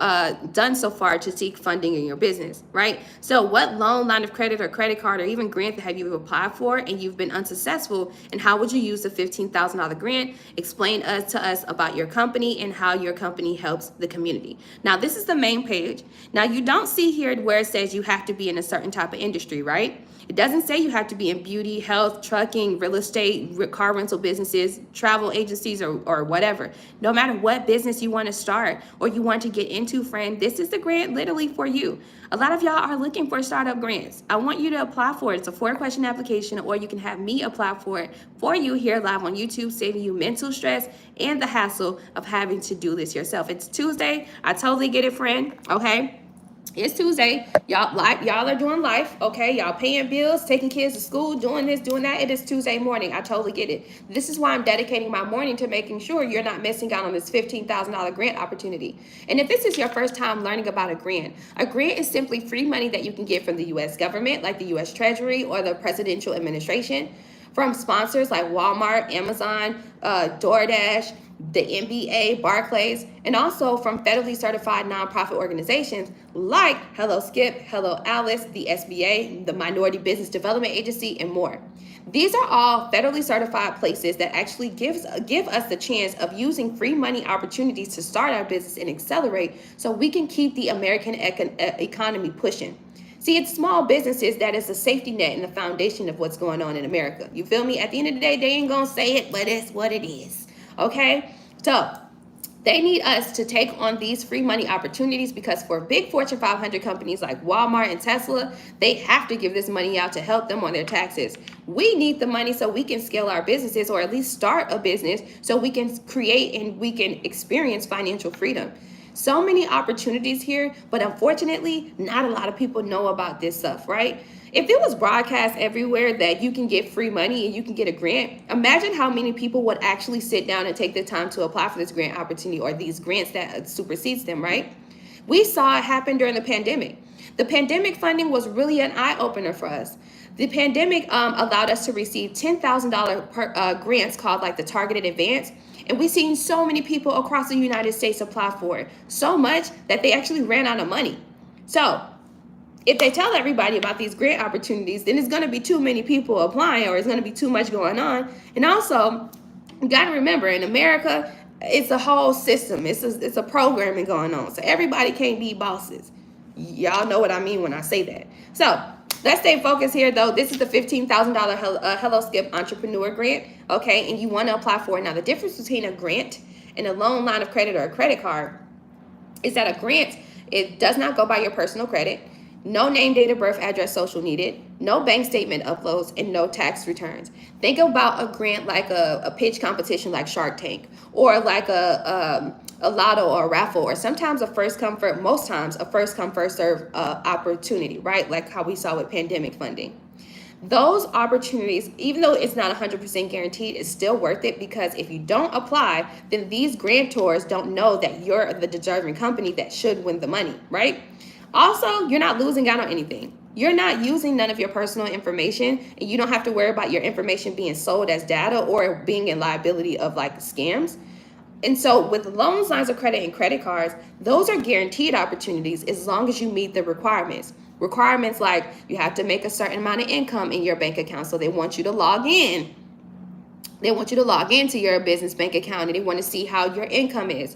done so far to seek funding in your business, right? So what loan, line of credit, or credit card, or even grant have you applied for and you've been unsuccessful? And how would you use the $15,000 grant? Explain to us about your company and how your company helps the community. Now, this is the main page. Now, you don't see here where it says you have to be in a certain type of industry, right? It doesn't say you have to be in beauty, health, trucking, real estate, car rental businesses, travel agencies, or whatever. No matter what business you want to start or you want to get into, friend, this is the grant literally for you. A lot of y'all are looking for startup grants. I want you to apply for it. It's a 4-question application, or you can have me apply for it for you here live on YouTube, saving you mental stress and the hassle of having to do this yourself. It's Tuesday. I totally get it, friend. Okay? It's Tuesday. Y'all are doing life, okay? Y'all paying bills, taking kids to school, doing this, doing that. It is Tuesday morning. I totally get it. This is why I'm dedicating my morning to making sure you're not missing out on this $15,000 grant opportunity. And if this is your first time learning about a grant is simply free money that you can get from the U.S. government, like the U.S. Treasury or the Presidential Administration, from sponsors like Walmart, Amazon, DoorDash, the NBA, Barclays, and also from federally certified nonprofit organizations like Hello Skip, Hello Alice, the SBA, the Minority Business Development Agency, and more. These are all federally certified places that actually give us the chance of using free money opportunities to start our business and accelerate so we can keep the American economy pushing. See, it's small businesses that is the safety net and the foundation of what's going on in America. You feel me? At the end of the day, they ain't gonna say it, but it's what it is. Okay? So they need us to take on these free money opportunities because for big Fortune 500 companies like Walmart and Tesla, they have to give this money out to help them on their taxes. We need the money so we can scale our businesses, or at least start a business so we can create and we can experience financial freedom. So many opportunities here, but unfortunately, not a lot of people know about this stuff, right? If it was broadcast everywhere that you can get free money and you can get a grant, imagine how many people would actually sit down and take the time to apply for this grant opportunity or these grants that supersedes them, right? We saw it happen during the pandemic. The pandemic funding was really an eye-opener for us. The pandemic allowed us to receive $10,000 grants called like the Targeted Advance. And we've seen so many people across the United States apply for it. So much that they actually ran out of money. So if they tell everybody about these grant opportunities, then it's going to be too many people applying, or it's going to be too much going on. And also, you got to remember, in America, it's a whole system. It's a programming going on. So everybody can't be bosses. Y'all know what I mean when I say that. So let's stay focused here, though. This is the $15,000 Hello Skip Entrepreneur Grant, okay? And you want to apply for it. Now, the difference between a grant and a loan, line of credit, or a credit card is that a grant, it does not go by your personal credit. No name, date of birth, address, social needed, no bank statement uploads, and no tax returns. Think about a grant like a pitch competition like Shark Tank, or like a lotto or a raffle, or sometimes most times a first come, first serve opportunity, right? Like how we saw with pandemic funding. Those opportunities, even though it's not 100% guaranteed, it's still worth it, because if you don't apply, then these grantors don't know that you're the deserving company that should win the money, right? Also, you're not losing out on anything. You're not using none of your personal information, and you don't have to worry about your information being sold as data or being in liability of like scams. And so with loans, lines of credit, and credit cards, those are guaranteed opportunities as long as you meet the requirements. Requirements like you have to make a certain amount of income in your bank account. So they want you to log in. They want you to log into your business bank account, and they want to see how your income is.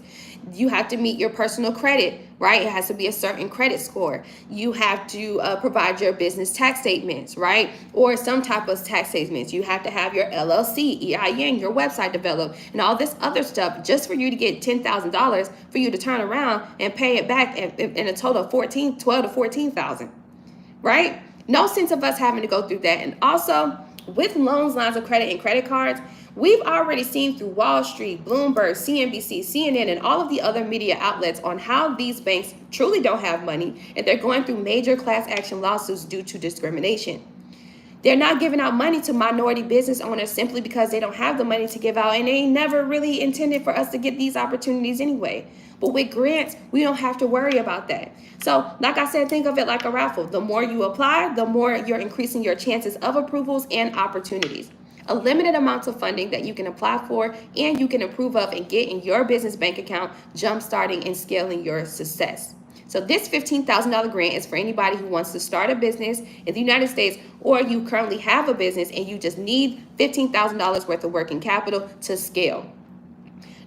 You have to meet your personal credit, right? It has to be a certain credit score. You have to provide your business tax statements, right? Or some type of tax statements. You have to have your LLC, EIN, your website developed, and all this other stuff just for you to get $10,000 for you to turn around and pay it back in a total of $12 to $14,000, right? No sense of us having to go through that. And also, with loans, lines of credit, and credit cards, we've already seen through Wall Street, Bloomberg, CNBC, CNN, and all of the other media outlets on how these banks truly don't have money, and they're going through major class action lawsuits due to discrimination. They're not giving out money to minority business owners simply because they don't have the money to give out, and they never really intended for us to get these opportunities anyway. But with grants, we don't have to worry about that. So, like I said, think of it like a raffle. The more you apply, the more you're increasing your chances of approvals and opportunities. A limited amount of funding that you can apply for and you can approve of and get in your business bank account, jumpstarting and scaling your success. So this $15,000 grant is for anybody who wants to start a business in the United States, or you currently have a business and you just need $15,000 worth of working capital to scale.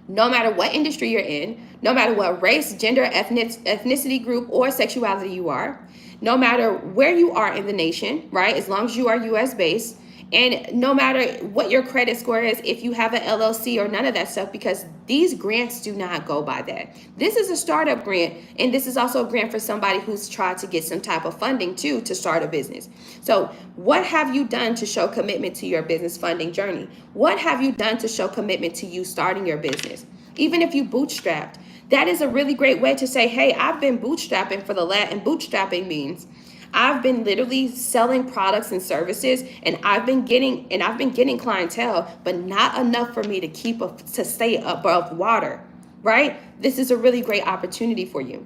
No matter what industry you're in, no matter what race, gender, ethnicity group, or sexuality you are, no matter where you are in the nation, right? As long as you are US based, and no matter what your credit score is, if you have an LLC or none of that stuff, because these grants do not go by that. This is a startup grant, and this is also a grant for somebody who's tried to get some type of funding too to start a business. So what have you done to show commitment to your business funding journey? What have you done to show commitment to you starting your business? Even if you bootstrapped, that is a really great way to say, hey, I've been bootstrapping for the last, and bootstrapping means I've been literally selling products and services, and I've been getting clientele, but not enough for me to stay above water, right? This is a really great opportunity for you.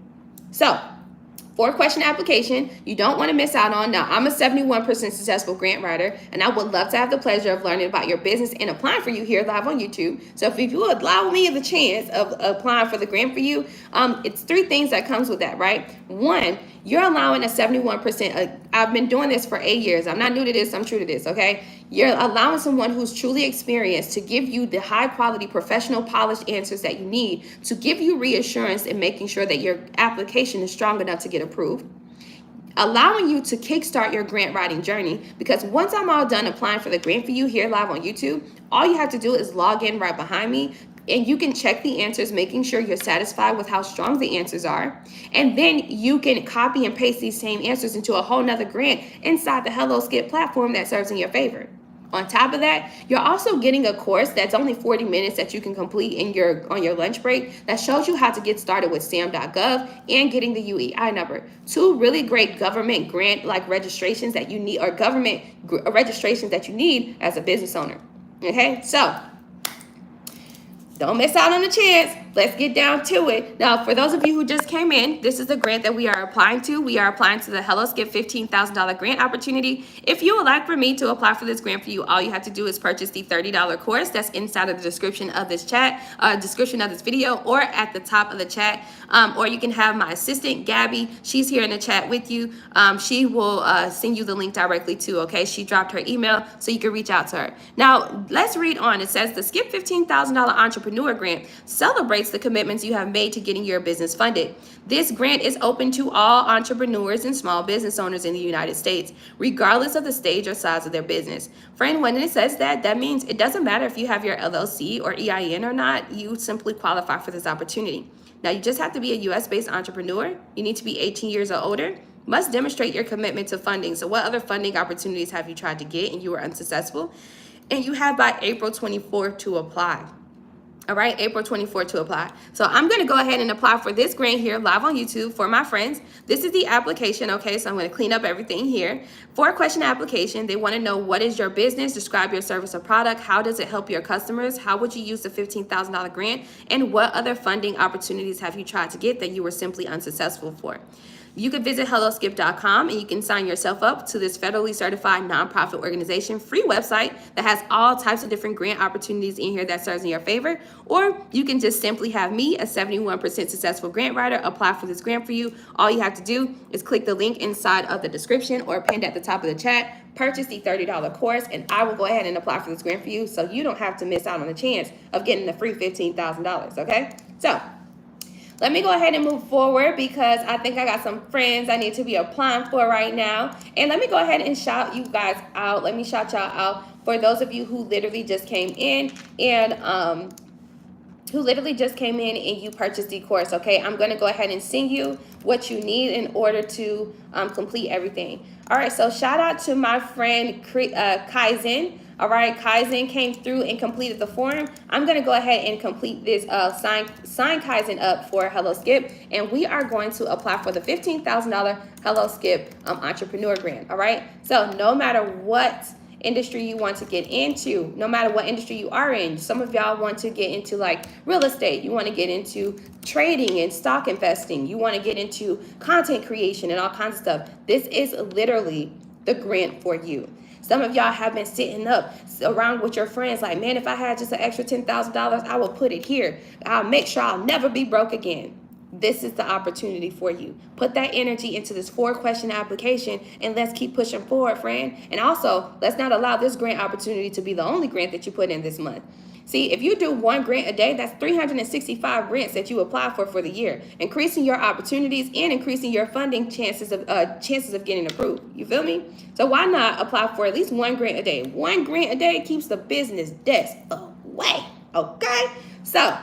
So, 4-question application you don't want to miss out on. Now, I'm a 71% successful grant writer, and I would love to have the pleasure of learning about your business and applying for you here live on YouTube. So if you would allow me the chance of applying for the grant for you, it's 3 things that comes with that, right? 1, you're allowing a 71%. I've been doing this for 8 years. I'm not new to this. I'm true to this, okay? You're allowing someone who's truly experienced to give you the high quality, professional, polished answers that you need to give you reassurance in making sure that your application is strong enough to get approved. Allowing you to kickstart your grant writing journey, because once I'm all done applying for the grant for you here live on YouTube, all you have to do is log in right behind me, and you can check the answers, making sure you're satisfied with how strong the answers are. And then you can copy and paste these same answers into a whole nother grant inside the Hello Skip platform that serves in your favor. On top of that, you're also getting a course that's only 40 minutes that you can complete on your lunch break that shows you how to get started with sam.gov and getting the UEI number. 2 really great government grant registrations that you need, or government registrations that you need as a business owner. Okay, so don't miss out on the chance. Let's get down to it. Now, for those of you who just came in, this is the grant that we are applying to. We are applying to the Hello Skip $15,000 grant opportunity. If you would like for me to apply for this grant for you, all you have to do is purchase the $30 course that's inside of the description of this description of this video, or at the top of the chat. Or you can have my assistant, Gabby. She's here in the chat with you. She will send you the link directly too, okay? She dropped her email, so you can reach out to her. Now, let's read on. It says the Skip $15,000 Entrepreneur Grant celebrates the commitments you have made to getting your business funded. This grant is open to all entrepreneurs and small business owners in the United States, regardless of the stage or size of their business. Friend, when it says that, that means it doesn't matter if you have your LLC or EIN or not, you simply qualify for this opportunity. Now, you just have to be a US-based entrepreneur. You need to be 18 years or older. Must demonstrate your commitment to funding. So what other funding opportunities have you tried to get and you were unsuccessful? And you have by April 24th to apply. All right, April 24th to apply. So I'm going to go ahead and apply for this grant here live on YouTube for my friends. This is the application, okay? So I'm going to clean up everything here. 4-question application. They want to know, what is your business? Describe your service or product. How does it help your customers? How would you use the $15,000 grant? And what other funding opportunities have you tried to get that you were simply unsuccessful for? You can visit helloskip.com and you can sign yourself up to this federally certified nonprofit organization free website that has all types of different grant opportunities in here that serves in your favor. Or you can just simply have me, a 71% successful grant writer, apply for this grant for you. All you have to do is click the link inside of the description or pinned at the top of the chat, purchase the $30 course, and I will go ahead and apply for this grant for you so you don't have to miss out on the chance of getting the free $15,000, okay? So let me go ahead and move forward, because I think I got some friends I need to be applying for right now. And let me go ahead and shout you guys out. Let me shout y'all out for those of you who literally just came in and who literally just came in and you purchased the course, okay? I'm going to go ahead and send you what you need in order to complete everything. All right, so shout out to my friend Kaizen. All right, Kaizen came through and completed the form. I'm going to go ahead and complete this, sign Kaizen up for Hello Skip, and we are going to apply for the $15,000 Hello Skip Entrepreneur Grant, all right? So no matter what industry you want to get into, no matter what industry you are in. Some of y'all want to get into like real estate. You want to get into trading and stock investing. You want to get into content creation and all kinds of stuff. This is literally the grant for you. Some of y'all have been sitting up around with your friends like, man, if I had just an extra $10,000, I would put it here. I'll make sure I'll never be broke again. This is the opportunity for you. Put that energy into this 4-question application and let's keep pushing forward, friend. And also, let's not allow this grant opportunity to be the only grant that you put in this month. See, if you do 1 grant a day, that's 365 grants that you apply for the year, increasing your opportunities and increasing your funding chances of getting approved. You feel me? So why not apply for at least 1 grant a day? 1 grant a day keeps the business desk away. Okay? So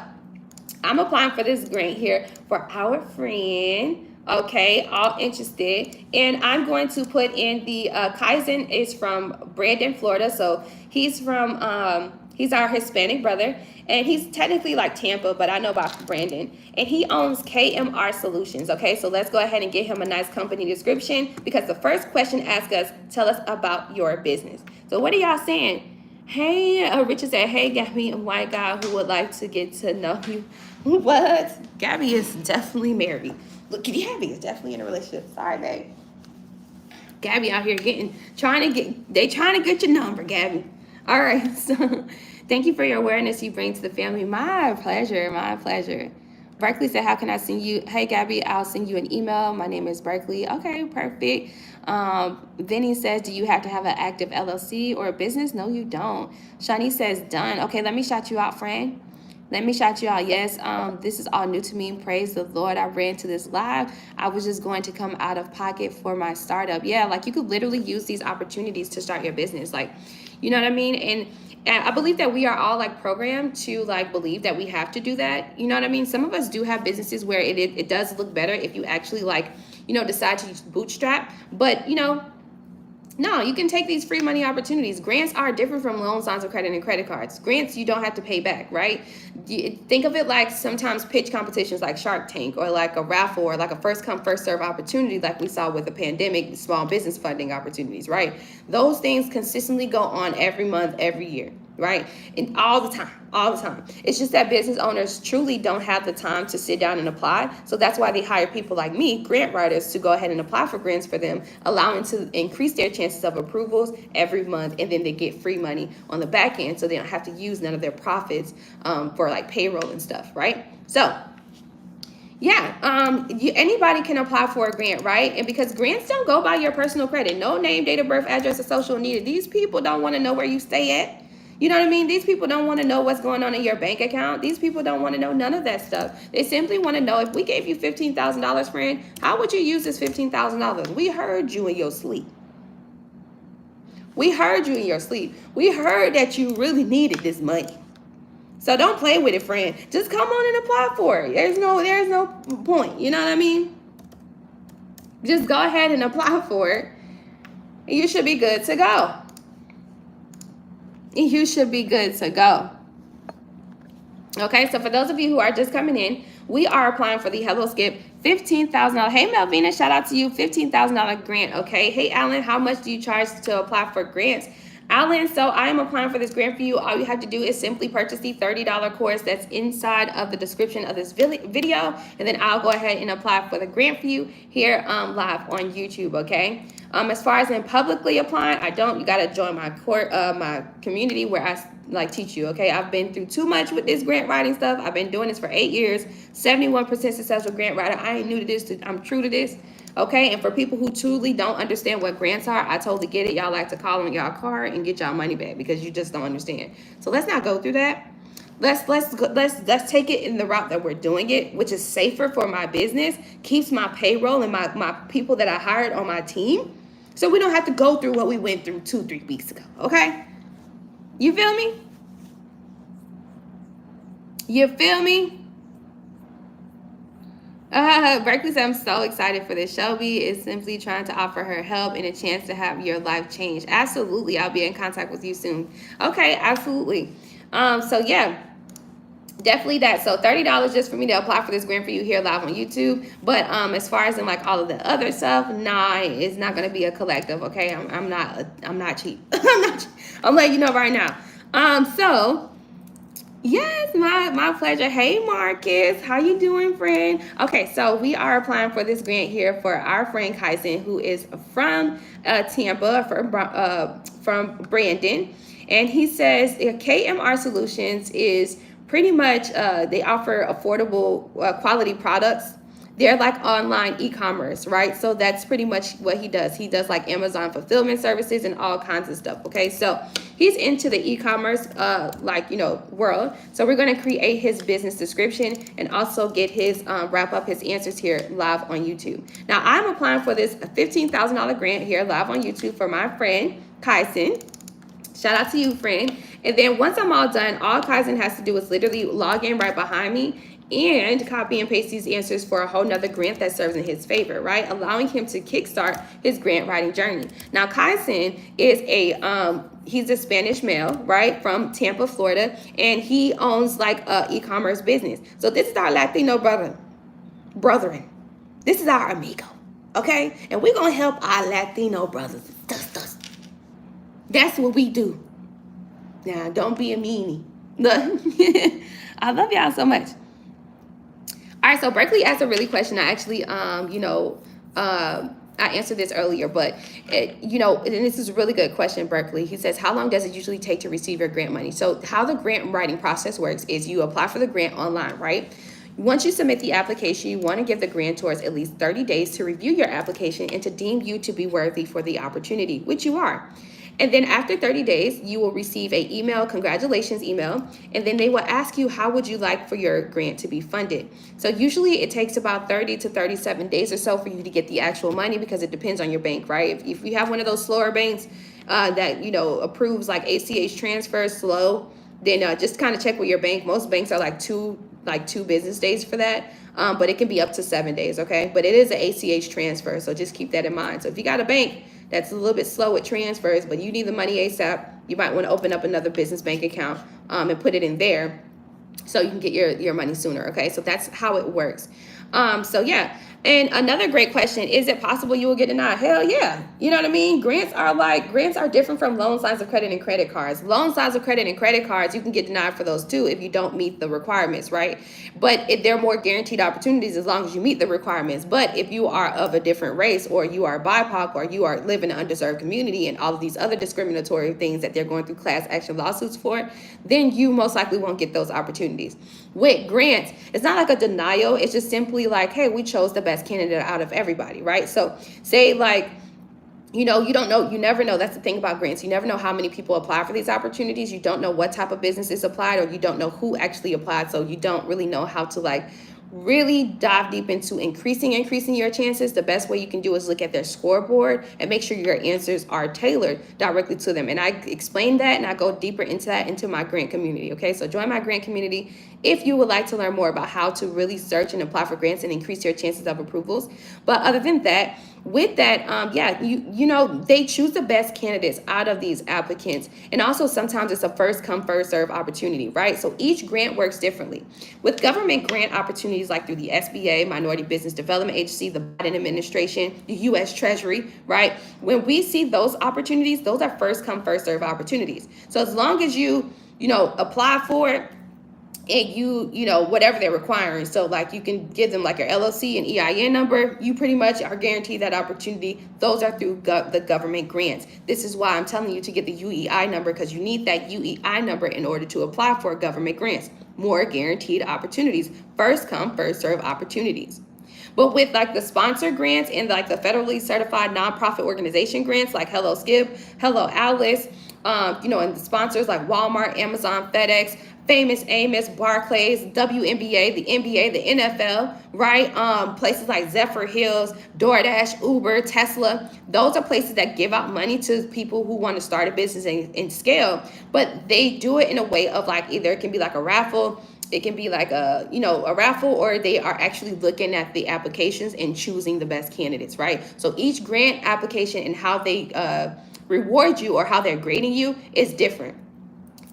I'm applying for this grant here for our friend, okay, all interested. And I'm going to put in the, Kaizen is from Brandon, Florida. So he's from, he's our Hispanic brother. And he's technically like Tampa, but I know about Brandon. And he owns KMR Solutions, okay? So let's go ahead and get him a nice company description, because the first question asks us, tell us about your business. So what are y'all saying? Hey, Richard said, hey, Gabby, a white guy who would like to get to know you. What? Gabby is definitely married. Look, Gabby is definitely in a relationship. Sorry, babe. Gabby out here trying to get your number, Gabby. All right, so thank you for your awareness you bring to the family. My pleasure, my pleasure. Berkeley said, how can I send you? Hey, Gabby, I'll send you an email. My name is Berkeley. Okay, perfect. Vinny says, do you have to have an active LLC or a business? No, you don't. Shani says, done. Okay, let me shout you out, friend. Let me shout you out. Yes, this is all new to me. Praise the Lord. I ran to this live. I was just going to come out of pocket for my startup. Yeah, like you could literally use these opportunities to start your business. Like, you know what I mean? And I believe that we are all like programmed to like believe that we have to do that. You know what I mean? Some of us do have businesses where it does look better if you actually like, you know, decide to use bootstrap. But, you know, no, you can take these free money opportunities. Grants are different from loans, lines of credit, and credit cards. Grants, you don't have to pay back, right? Think of it like sometimes pitch competitions like Shark Tank, or like a raffle, or like a first come, first serve opportunity like we saw with the pandemic, small business funding opportunities, right? Those things consistently go on every month, every year, right? And all the time. It's just that business owners truly don't have the time to sit down and apply. So that's why they hire people like me, grant writers, to go ahead and apply for grants for them, allowing to increase their chances of approvals every month. And then they get free money on the back end, so they don't have to use none of their profits for like payroll and stuff, right? So yeah, anybody can apply for a grant, right? And because grants don't go by your personal credit, no name, date of birth, address, or social needed. These people don't want to know where you stay at. You know what I mean? These people don't want to know what's going on in your bank account. These people don't want to know none of that stuff. They simply want to know, if we gave you $15,000, friend, how would you use this $15,000? We heard you in your sleep. We heard you in your sleep. We heard that you really needed this money. So don't play with it, friend. Just come on and apply for it. There's no point. You know what I mean? Just go ahead and apply for it. And you should be good to go. You should be good to go. Okay, so for those of you who are just coming in, we are applying for the Hello Skip $15,000. Hey, Melvina, shout out to you. $15,000 grant. Okay. Hey, Alan, how much do you charge to apply for grants? Alan, so I am applying for this grant for you. All you have to do is simply purchase the $30 course that's inside of the description of this video, and then I'll go ahead and apply for the grant for you here live on YouTube, okay? As far as in publicly applying, you got to join my community where I like teach you, okay? I've been through too much with this grant writing stuff. I've been doing this for 8 years, 71% successful grant writer. I ain't new to this, I'm true to this. Okay, and for people who truly don't understand what grants are, I totally get it. Y'all like to call on y'all card and get y'all money back because you just don't understand. So let's not go through that. Let's take it in the route that we're doing it, which is safer for my business, keeps my payroll and my people that I hired on my team, so we don't have to go through what we went through 2-3 weeks ago. Okay, you feel me? You feel me? Berkeley said, I'm so excited for this. Shelby is simply trying to offer her help and a chance to have your life change. Absolutely. I'll be in contact with you soon. Okay, absolutely. So yeah, definitely that. So $30 just for me to apply for this grant for you here live on YouTube. But as far as in like all of the other stuff, nah, it's not gonna be a collective. Okay, I'm not cheap. I'm letting you know right now. So yes, my pleasure. Hey Marcus, how you doing, friend? Okay, so we are applying for this grant here for our friend Kyson, who is from Tampa, from Brandon, and he says KMR Solutions is pretty much they offer affordable quality products. They're like online e-commerce, right? So that's pretty much what he does. He does like Amazon fulfillment services and all kinds of stuff. Okay, so he's into the e-commerce world. So we're going to create his business description and also get his wrap up his answers here live on YouTube. Now I'm applying for this $15,000 grant here live on YouTube for my friend Kyson. Shout out to you, friend. And then once I'm all done, all Kaizen has to do is literally log in right behind me and copy and paste these answers for a whole nother grant that serves in his favor, right? Allowing him to kickstart his grant writing journey. Now, Kaizen is he's a Spanish male, right, from Tampa, Florida, and he owns like a e-commerce business. So this is our Latino brethren. This is our amigo, okay? And we're gonna help our Latino brothers. That's what we do. Now, don't be a meanie. Look, I love y'all so much. All right, so Berkeley asked a really question. I actually, I answered this earlier, but, and this is a really good question, Berkeley. He says, how long does it usually take to receive your grant money? So how the grant writing process works is you apply for the grant online, right? Once you submit the application, you want to give the grantors at least 30 days to review your application and to deem you to be worthy for the opportunity, which you are. And then after 30 days, you will receive an email, congratulations email, and then they will ask you, how would you like for your grant to be funded? So usually it takes about 30 to 37 days or so for you to get the actual money because it depends on your bank, right? If you have one of those slower banks that, approves like ACH transfers slow, then just kind of check with your bank. Most banks are like two business days for that. But it can be up to 7 days, okay? But it is an ACH transfer, so just keep that in mind. So if you got a bank that's a little bit slow with transfers, but you need the money ASAP, you might want to open up another business bank account and put it in there so you can get your money sooner, okay? So that's how it works. So yeah. And another great question, is it possible you will get denied? Hell yeah. You know what I mean? Grants are different from loan lines of credit and credit cards. Loan lines of credit and credit cards, you can get denied for those too if you don't meet the requirements, right? But they're more guaranteed opportunities as long as you meet the requirements. But if you are of a different race, or you are BIPOC, or you are live in an underserved community and all of these other discriminatory things that they're going through class action lawsuits for, then you most likely won't get those opportunities. With grants, it's not like a denial. It's just simply like, hey, we chose the best candidate out of everybody, right? So say like, you don't know, you never know. That's the thing about grants. You never know how many people apply for these opportunities. You don't know what type of businesses applied, or you don't know who actually applied. So you don't really know how to like really dive deep into increasing your chances. The best way you can do is look at their scoreboard and make sure your answers are tailored directly to them. And I explain that and I go deeper into that into my grant community. Okay, so join my grant community if you would like to learn more about how to really search and apply for grants and increase your chances of approvals. But other than that, with that, they choose the best candidates out of these applicants. And also sometimes it's a first come, first serve opportunity, right? So each grant works differently. With government grant opportunities like through the SBA, Minority Business Development Agency, the Biden administration, the U.S. Treasury, right? When we see those opportunities, those are first come, first serve opportunities. So as long as you apply for it, and whatever they're requiring. So like you can give them like your LLC and EIN number. You pretty much are guaranteed that opportunity. Those are through the government grants. This is why I'm telling you to get the UEI number, because you need that UEI number in order to apply for government grants. More guaranteed opportunities. First come, first serve opportunities. But with like the sponsor grants and like the federally certified nonprofit organization grants like Hello Skip, Hello Alice, and the sponsors like Walmart, Amazon, FedEx, Famous Amos, Barclays, WNBA, the NBA, the NFL, right? Places like Zephyr Hills, DoorDash, Uber, Tesla. Those are places that give out money to people who want to start a business and scale. But they do it in a way of like, either it can be like a raffle, it can be like a raffle, or they are actually looking at the applications and choosing the best candidates, right? So each grant application and how they reward you or how they're grading you is different.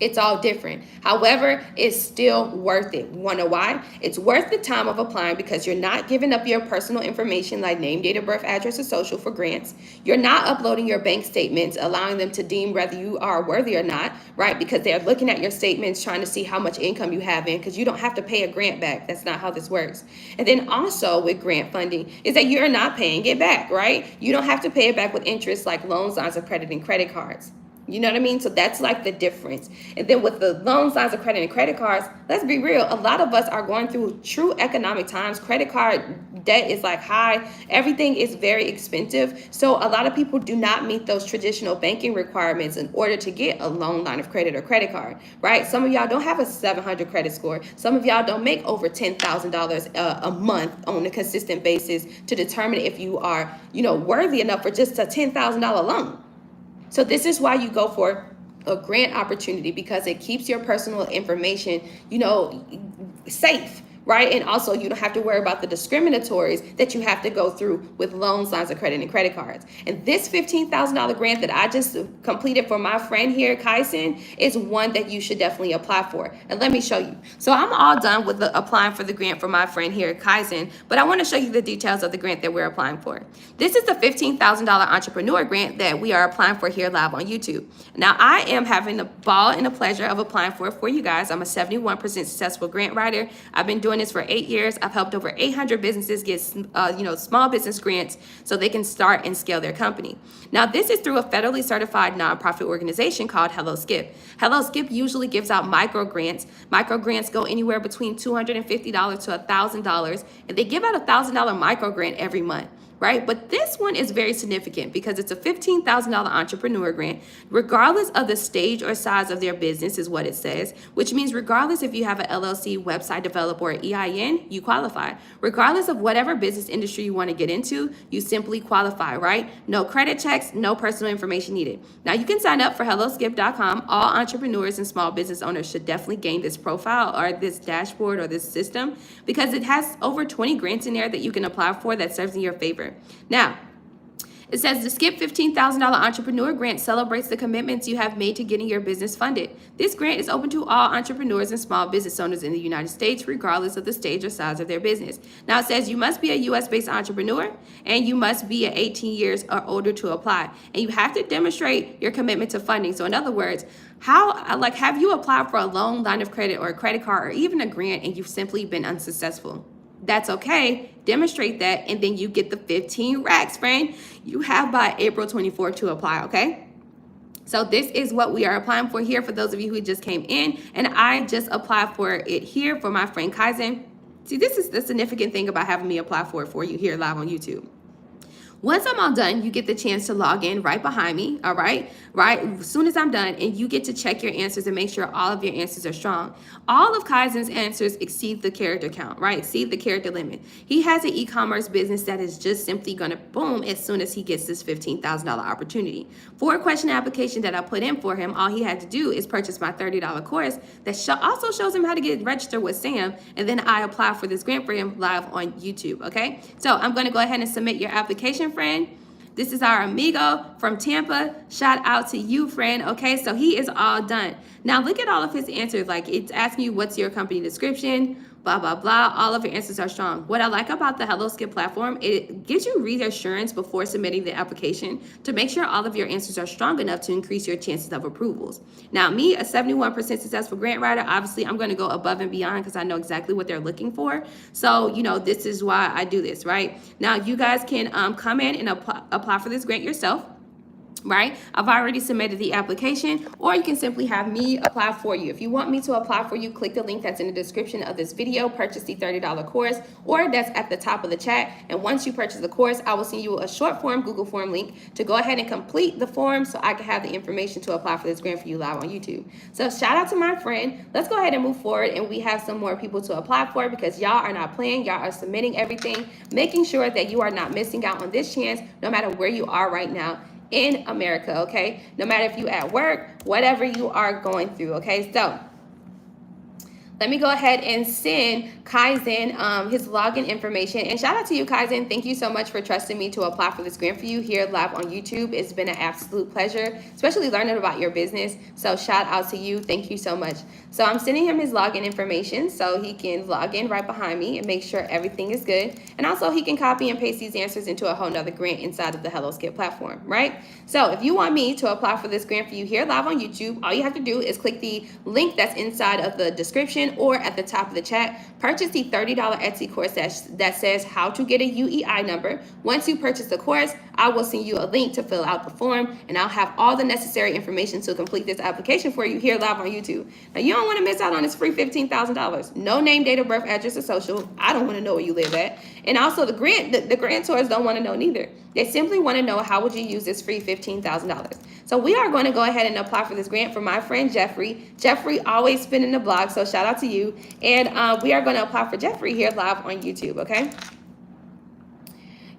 It's all different. However, it's still worth it. Want to know why? It's worth the time of applying because you're not giving up your personal information like name, date of birth, address, or social for grants. You're not uploading your bank statements, allowing them to deem whether you are worthy or not, right? Because they're looking at your statements, trying to see how much income you have in, because you don't have to pay a grant back. That's not how this works. And then also with grant funding is that you're not paying it back, right? You don't have to pay it back with interest like loans, lines of credit, and credit cards. You know what I mean? So that's like the difference. And then with the loans, lines of credit, and credit cards, let's be real. A lot of us are going through true economic times. Credit card debt is like high. Everything is very expensive. So a lot of people do not meet those traditional banking requirements in order to get a loan, line of credit, or credit card, right? Some of y'all don't have a 700 credit score. Some of y'all don't make over $10,000 a month on a consistent basis to determine if you are, worthy enough for just a $10,000 loan. So this is why you go for a grant opportunity, because it keeps your personal information, safe, right? And also you don't have to worry about the discriminatories that you have to go through with loans, lines of credit, and credit cards. And this $15,000 grant that I just completed for my friend here, Kyson, is one that you should definitely apply for. And let me show you. So I'm all done with applying for the grant for my friend here, Kyson, but I want to show you the details of the grant that we're applying for. This is the $15,000 entrepreneur grant that we are applying for here live on YouTube. Now I am having the ball and the pleasure of applying for it for you guys. I'm a 71% successful grant writer. I've been doing this for 8 years. I've helped over 800 businesses get, small business grants so they can start and scale their company. Now, this is through a federally certified nonprofit organization called Hello Skip. Hello Skip usually gives out micro grants. Micro grants go anywhere between $250 to $1,000, and they give out a $1,000 micro grant every month. Right? But this one is very significant because it's a $15,000 entrepreneur grant, regardless of the stage or size of their business is what it says, which means regardless if you have an LLC, website developer, or EIN, you qualify. Regardless of whatever business industry you want to get into, you simply qualify, right? No credit checks, no personal information needed. Now you can sign up for helloskip.com. All entrepreneurs and small business owners should definitely gain this profile or this dashboard or this system because it has over 20 grants in there that you can apply for that serves in your favor. Now, it says the Skip $15,000 Entrepreneur Grant celebrates the commitments you have made to getting your business funded. This grant is open to all entrepreneurs and small business owners in the United States, regardless of the stage or size of their business. Now, it says you must be a U.S.-based entrepreneur, and you must be 18 years or older to apply. And you have to demonstrate your commitment to funding. So, in other words, have you applied for a loan, line of credit, or a credit card, or even a grant, and you've simply been unsuccessful? That's okay. Demonstrate that, and then you get the 15 racks, friend. You have by April 24th to apply, okay? So this is what we are applying for here for those of you who just came in, and I just applied for it here for my friend Kaizen. See, this is the significant thing about having me apply for it for you here live on YouTube. Once I'm all done, you get the chance to log in right behind me, all right? Right as soon as I'm done, and you get to check your answers and make sure all of your answers are strong. All of Kaizen's answers exceed the character count, right? Exceed the character limit. He has an e-commerce business that is just simply going to boom as soon as he gets this $15,000 opportunity. For a question application that I put in for him, all he had to do is purchase my $30 course that also shows him how to get registered with Sam, and then I apply for this grant for him live on YouTube, okay? So I'm going to go ahead and submit your application, friend. This is our amigo from Tampa. Shout out to you, friend. Okay, so he is all done. Now look at all of his answers. Like it's asking you what's your company description, blah, blah, blah. All of your answers are strong. What I like about the Hello Skip platform, it gives you reassurance before submitting the application to make sure all of your answers are strong enough to increase your chances of approvals. Now, me, a 71% successful grant writer, obviously I'm going to go above and beyond because I know exactly what they're looking for. So, this is why I do this, right? Now, you guys can come in and apply for this grant yourself. Right? I've already submitted the application, or you can simply have me apply for you. If you want me to apply for you, click the link that's in the description of this video, purchase the $30 course, or that's at the top of the chat. And once you purchase the course, I will send you a short form, Google form link to go ahead and complete the form so I can have the information to apply for this grant for you live on YouTube. So shout out to my friend. Let's go ahead and move forward, and we have some more people to apply for because y'all are not playing. Y'all are submitting everything, making sure that you are not missing out on this chance no matter where you are right now in America, okay? No matter if you at work, whatever you are going through, okay? So Let me go ahead and send Kaizen his login information. And shout out to you, Kaizen. Thank you so much for trusting me to apply for this grant for you here live on YouTube. It's been an absolute pleasure, especially learning about your business. So shout out to you. Thank you so much. So I'm sending him his login information so he can log in right behind me and make sure everything is good. And also he can copy and paste these answers into a whole nother grant inside of the HelloSkip platform, right? So if you want me to apply for this grant for you here live on YouTube, all you have to do is click the link that's inside of the description or at the top of the chat. Purchase the $30 Etsy course that says how to get a UEI number. Once you purchase the course, I will send you a link to fill out the form, and I'll have all the necessary information to complete this application for you here live on YouTube. Now, you don't want to miss out on this free $15,000. No name, date of birth, address, or social. I don't want to know where you live at. And also the grantors don't want to know neither. They simply want to know how would you use this free $15,000. So we are going to go ahead and apply for this grant for my friend Jeffrey. Jeffrey always spinning the blog, so shout out to you. And we are going to apply for Jeffrey here live on YouTube, okay?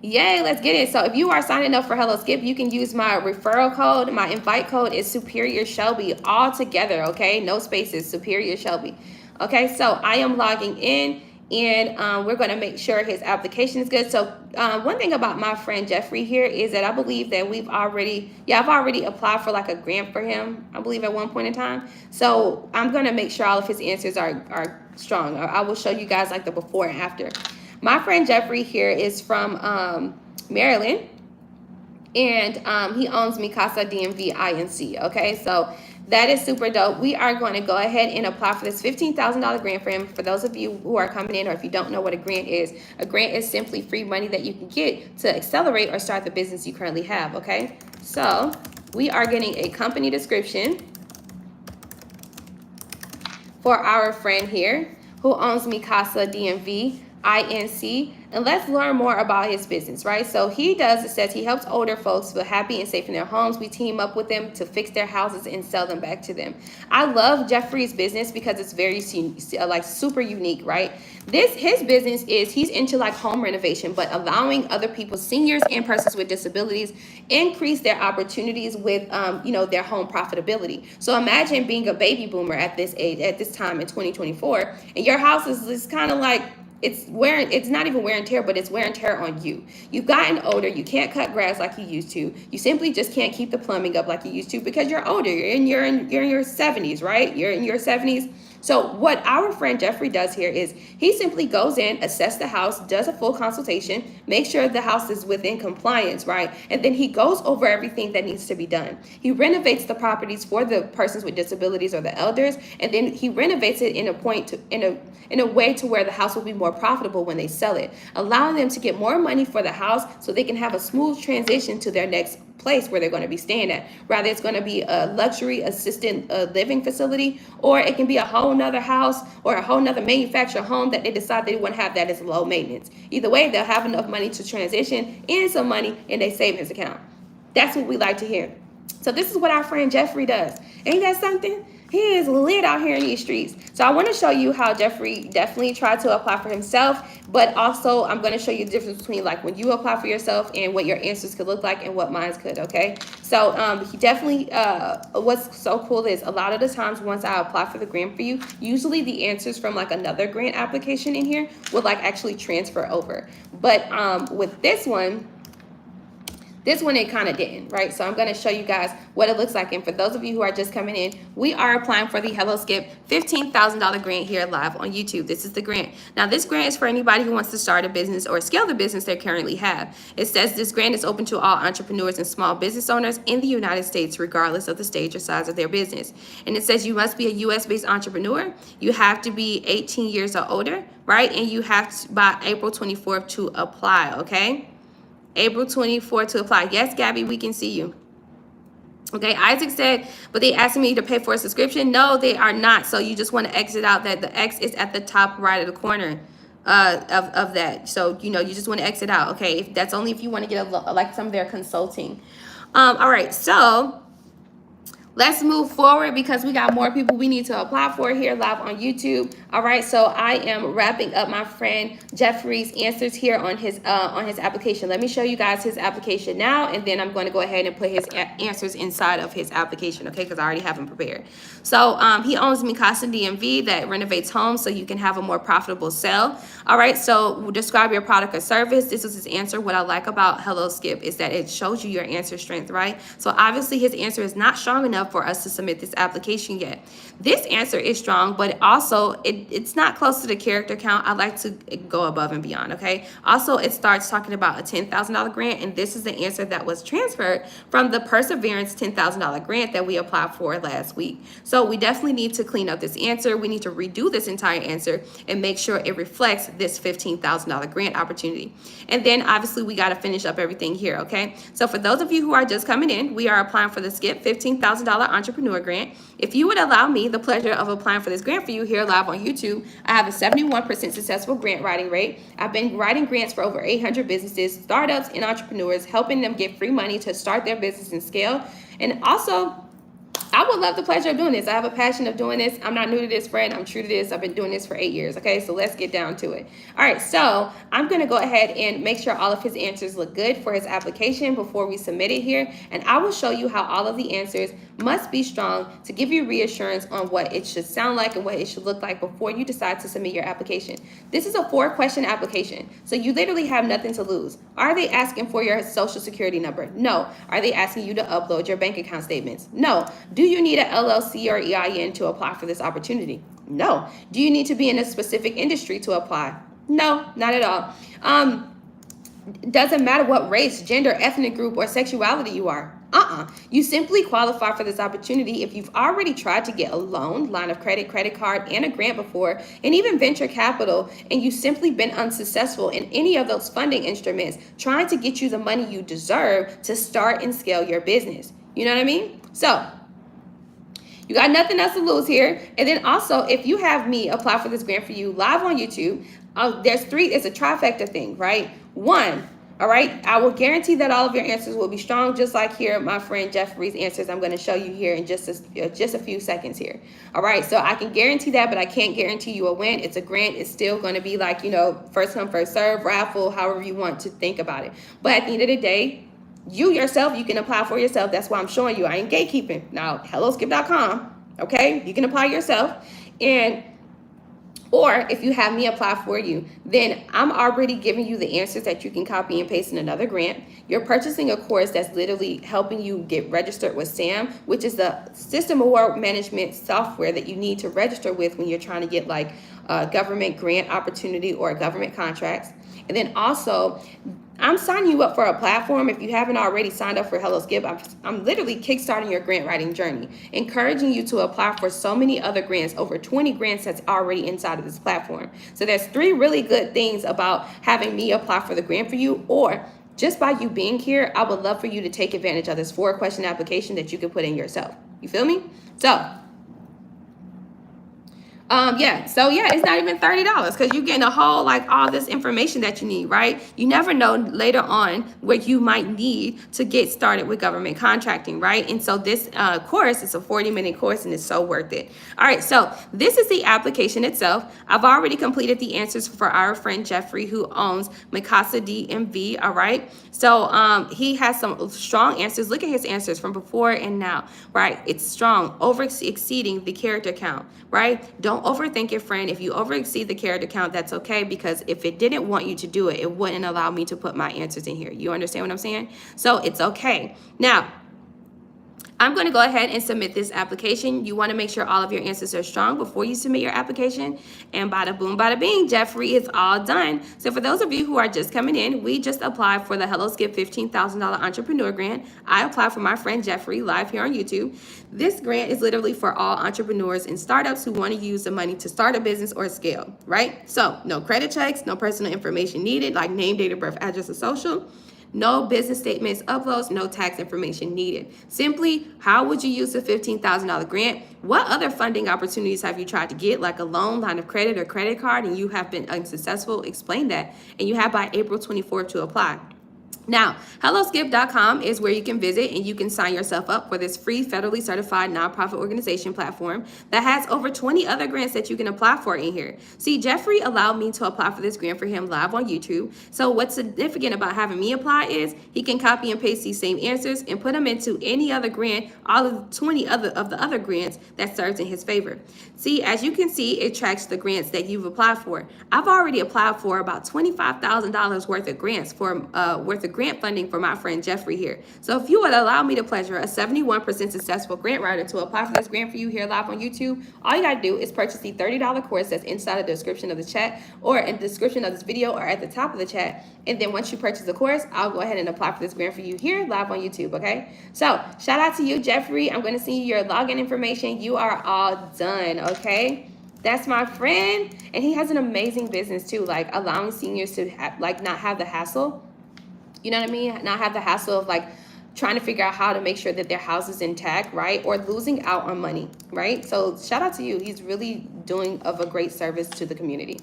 Yay, let's get it. So if you are signing up for HelloSkip, you can use my referral code. My invite code is Superior Shelby, all together, okay? No spaces, Superior Shelby. Okay, so I am logging in, and we're going to make sure his application is good. So one thing about my friend Jeffrey here is that I believe that I've already applied for like a grant for him, I believe at one point in time. So I'm going to make sure all of his answers are strong. I will show you guys like the before and after. My friend Jeffrey here is from Maryland, and he owns Mikasa DMV Inc. Okay, so that is super dope. We are going to go ahead and apply for this $15,000 grant for him. For those of you who are coming in, or if you don't know what a grant is simply free money that you can get to accelerate or start the business you currently have. Okay, so we are getting a company description for our friend here who owns Mikasa DMV Inc. And let's learn more about his business, right? So it says he helps older folks feel happy and safe in their homes. We team up with them to fix their houses and sell them back to them. I love Jeffrey's business because it's very like super unique, right? His business is he's into like home renovation, but allowing other people, seniors and persons with disabilities, increase their opportunities with their home profitability. So imagine being a baby boomer at this age, at this time in 2024, and your house is kind of like, it's not even wear and tear, but it's wear and tear on you. You've gotten older. You can't cut grass like you used to. You simply just can't keep the plumbing up like you used to because you're older. You're in your 70s, right? You're in your 70s. So what our friend Jeffrey does here is he simply goes in, assesses the house, does a full consultation, makes sure the house is within compliance, right? And then he goes over everything that needs to be done. He renovates the properties for the persons with disabilities or the elders, and then he renovates it in a way to where the house will be more profitable when they sell it, allowing them to get more money for the house so they can have a smooth transition to their next place where they're going to be staying at. Rather, it's going to be a luxury assisted living facility, or it can be a whole nother house or a whole nother manufactured home that they decide they want to have that is low maintenance. Either way, they'll have enough money to transition and some money in their savings account. That's what we like to hear. So this is what our friend Jeffrey does. Ain't that something? He is lit out here in these streets. So I want to show you how Jeffrey definitely tried to apply for himself, but also I'm going to show you the difference between like when you apply for yourself and what your answers could look like and what mine could, okay? So he definitely, what's so cool is a lot of the times once I apply for the grant for you, usually the answers from like another grant application in here would like actually transfer over. But with this one it kind of didn't, right? So I'm going to show you guys what it looks like. And for those of you who are just coming in, we are applying for the HelloSkip $15,000 grant here live on YouTube. This is the grant. Now, this grant is for anybody who wants to start a business or scale the business they currently have. It says this grant is open to all entrepreneurs and small business owners in the United States, regardless of the stage or size of their business. And it says you must be a U.S.-based entrepreneur. You have to be 18 years or older, right? And you have to, by April 24th to apply, okay? April 24th to apply. Yes, Gabby, we can see you. Okay, Isaac said, but they asking me to pay for a subscription. No, they are not. So you just want to exit out that the X is at the top right of the corner of that. So, you just want to exit out. Okay, that's only if you want to get like some of their consulting. All right, so let's move forward because we got more people we need to apply for here live on YouTube. All right, so I am wrapping up my friend Jeffrey's answers here on his application. Let me show you guys his application now, and then I'm going to go ahead and put his answers inside of his application, okay? Because I already have them prepared. So he owns Mikasa DMV that renovates homes so you can have a more profitable sale. All right, so describe your product or service. This is his answer. What I like about Hello Skip is that it shows you your answer strength, right? So obviously his answer is not strong enough for us to submit this application yet. This answer is strong, but also it's not close to the character count. I like to go above and beyond, okay? Also, it starts talking about a $10,000 grant, and this is the answer that was transferred from the Perseverance $10,000 grant that we applied for last week. So we definitely need to clean up this answer. We need to redo this entire answer and make sure it reflects this $15,000 grant opportunity. And then obviously we got to finish up everything here, okay? So for those of you who are just coming in, we are applying for the SKIP $15,000 entrepreneur grant. If you would allow me the pleasure of applying for this grant for you here live on YouTube, I have a 71% successful grant writing rate. I've been writing grants for over 800 businesses, startups, and entrepreneurs, helping them get free money to start their business and scale. And also, I would love the pleasure of doing this. I have a passion of doing this. I'm not new to this, friend. I'm true to this. I've been doing this for 8 years. Okay, so let's get down to it. All right, so I'm going to go ahead and make sure all of his answers look good for his application before we submit it here. And I will show you how all of the answers must be strong to give you reassurance on what it should sound like and what it should look like before you decide to submit your application. This is a 4-question application, so you literally have nothing to lose. Are they asking for your social security number? No. Are they asking you to upload your bank account statements? No. Do you need an LLC or EIN to apply for this opportunity? No. Do you need to be in a specific industry to apply? No, not at all. Doesn't matter what race, gender, ethnic group, or sexuality you are. You simply qualify for this opportunity if you've already tried to get a loan, line of credit, credit card, and a grant before, and even venture capital, and you've simply been unsuccessful in any of those funding instruments trying to get you the money you deserve to start and scale your business. You know what I mean? So you got nothing else to lose here. And then also, if you have me apply for this grant for you live on YouTube, it's a trifecta thing, right? 1, all right, I will guarantee that all of your answers will be strong, just like here, my friend Jeffrey's answers I'm going to show you here in just a few seconds here. All right, so I can guarantee that, but I can't guarantee you a win. It's a grant. It's still going to be like, first come, first serve, raffle, however you want to think about it. But at the end of the day, you yourself, you can apply for yourself. That's why I'm showing you. I ain't gatekeeping. Now, helloskip.com, okay? You can apply yourself. Or if you have me apply for you, then I'm already giving you the answers that you can copy and paste in another grant. You're purchasing a course that's literally helping you get registered with SAM, which is the system of work management software that you need to register with when you're trying to get like a government grant opportunity or government contracts. And then also, I'm signing you up for a platform. If you haven't already signed up for Hello Skip, I'm literally kickstarting your grant writing journey, encouraging you to apply for so many other grants, over 20 grants that's already inside of this platform. So there's 3 really good things about having me apply for the grant for you, or just by you being here, I would love for you to take advantage of this 4-question application that you can put in yourself. You feel me? So it's not even $30 because you're getting a whole, like, all this information that you need, right? You never know later on what you might need to get started with government contracting, right? And so this course is a 40-minute course, and it's so worth it. All right, so this is the application itself. I've already completed the answers for our friend Jeffrey, who owns Mikasa DMV, all right? So he has some strong answers. Look at his answers from before and now, right? It's strong, exceeding the character count, right? Don't overthink it, friend. If you exceed the character count, that's okay, because if it didn't want you to do it, it wouldn't allow me to put my answers in here. You understand what I'm saying? So it's okay. Now, I'm going to go ahead and submit this application. You want to make sure all of your answers are strong before you submit your application. And bada boom, bada bing, Jeffrey is all done. So for those of you who are just coming in, we just applied for the Hello Skip $15,000 entrepreneur grant. I applied for my friend Jeffrey live here on YouTube. This grant is literally for all entrepreneurs and startups who want to use the money to start a business or scale, right? So no credit checks, no personal information needed, like name, date of birth, address, and social. No business statements, uploads, no tax information needed. Simply, how would you use the $15,000 grant? What other funding opportunities have you tried to get, like a loan, line of credit, or credit card, and you have been unsuccessful? Explain that. And you have by April 24th to apply. Now, HelloSkip.com is where you can visit and you can sign yourself up for this free federally certified nonprofit organization platform that has over 20 other grants that you can apply for in here. See, Jeffrey allowed me to apply for this grant for him live on YouTube. So what's significant about having me apply is he can copy and paste these same answers and put them into any other grant, all of the 20 of the other grants that serves in his favor. See, as you can see, it tracks the grants that you've applied for. I've already applied for about $25,000 worth of grants worth of grant funding for my friend Jeffrey here. So if you would allow me to pleasure a 71% successful grant writer to apply for this grant for you here live on YouTube, all you gotta do is purchase the $30 course that's inside of the description of the chat or in the description of this video or at the top of the chat. And then once you purchase the course, I'll go ahead and apply for this grant for you here live on YouTube, okay? So shout out to you, Jeffrey. I'm gonna send you your login information. You are all done, okay? That's my friend, and he has an amazing business too, like allowing seniors to not have the hassle. You know what I mean? Not have the hassle of like trying to figure out how to make sure that their house is intact, right? Or losing out on money, right? So shout out to you. He's really doing of a great service to the community.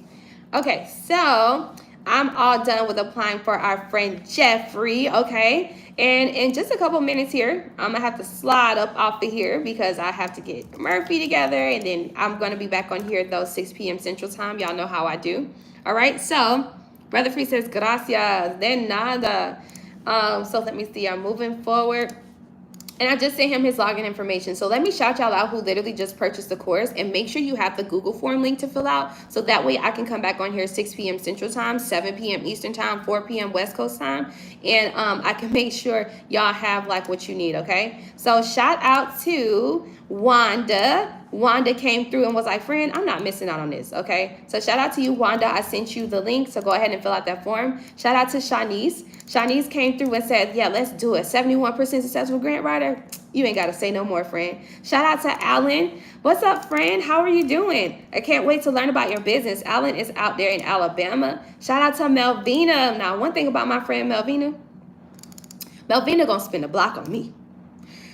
Okay, so I'm all done with applying for our friend Jeffrey, okay? And in just a couple minutes here, I'm gonna have to slide up off of here because I have to get Murphy together, and then I'm gonna be back on here though 6 p.m. Central Time. Y'all know how I do. All right, so Brother Free says, gracias, de nada. So let me see, I'm moving forward. And I just sent him his login information. So let me shout y'all out who literally just purchased the course, and make sure you have the Google form link to fill out. So that way I can come back on here 6 p.m. Central Time, 7 p.m. Eastern Time, 4 p.m. West Coast Time. And I can make sure y'all have like what you need, okay? So shout out to Wanda. Wanda came through and was like, friend, I'm not missing out on this, okay? So shout out to you, Wanda. I sent you the link, so go ahead and fill out that form. Shout out to Shanice. Shanice came through and said, yeah, let's do it. 71% successful grant writer. You ain't got to say no more, friend. Shout out to Alan. What's up, friend? How are you doing? I can't wait to learn about your business. Alan is out there in Alabama. Shout out to Melvina. Now, one thing about my friend Melvina gonna spend a block on me.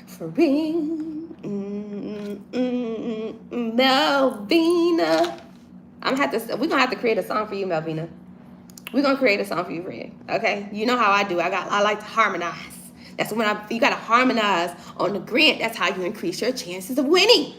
For real. Melvina. We're gonna have to create a song for you, Melvina. We're gonna create a song for you, friend. Okay? You know how I do. I like to harmonize. That's when you gotta harmonize on the grant. That's how you increase your chances of winning.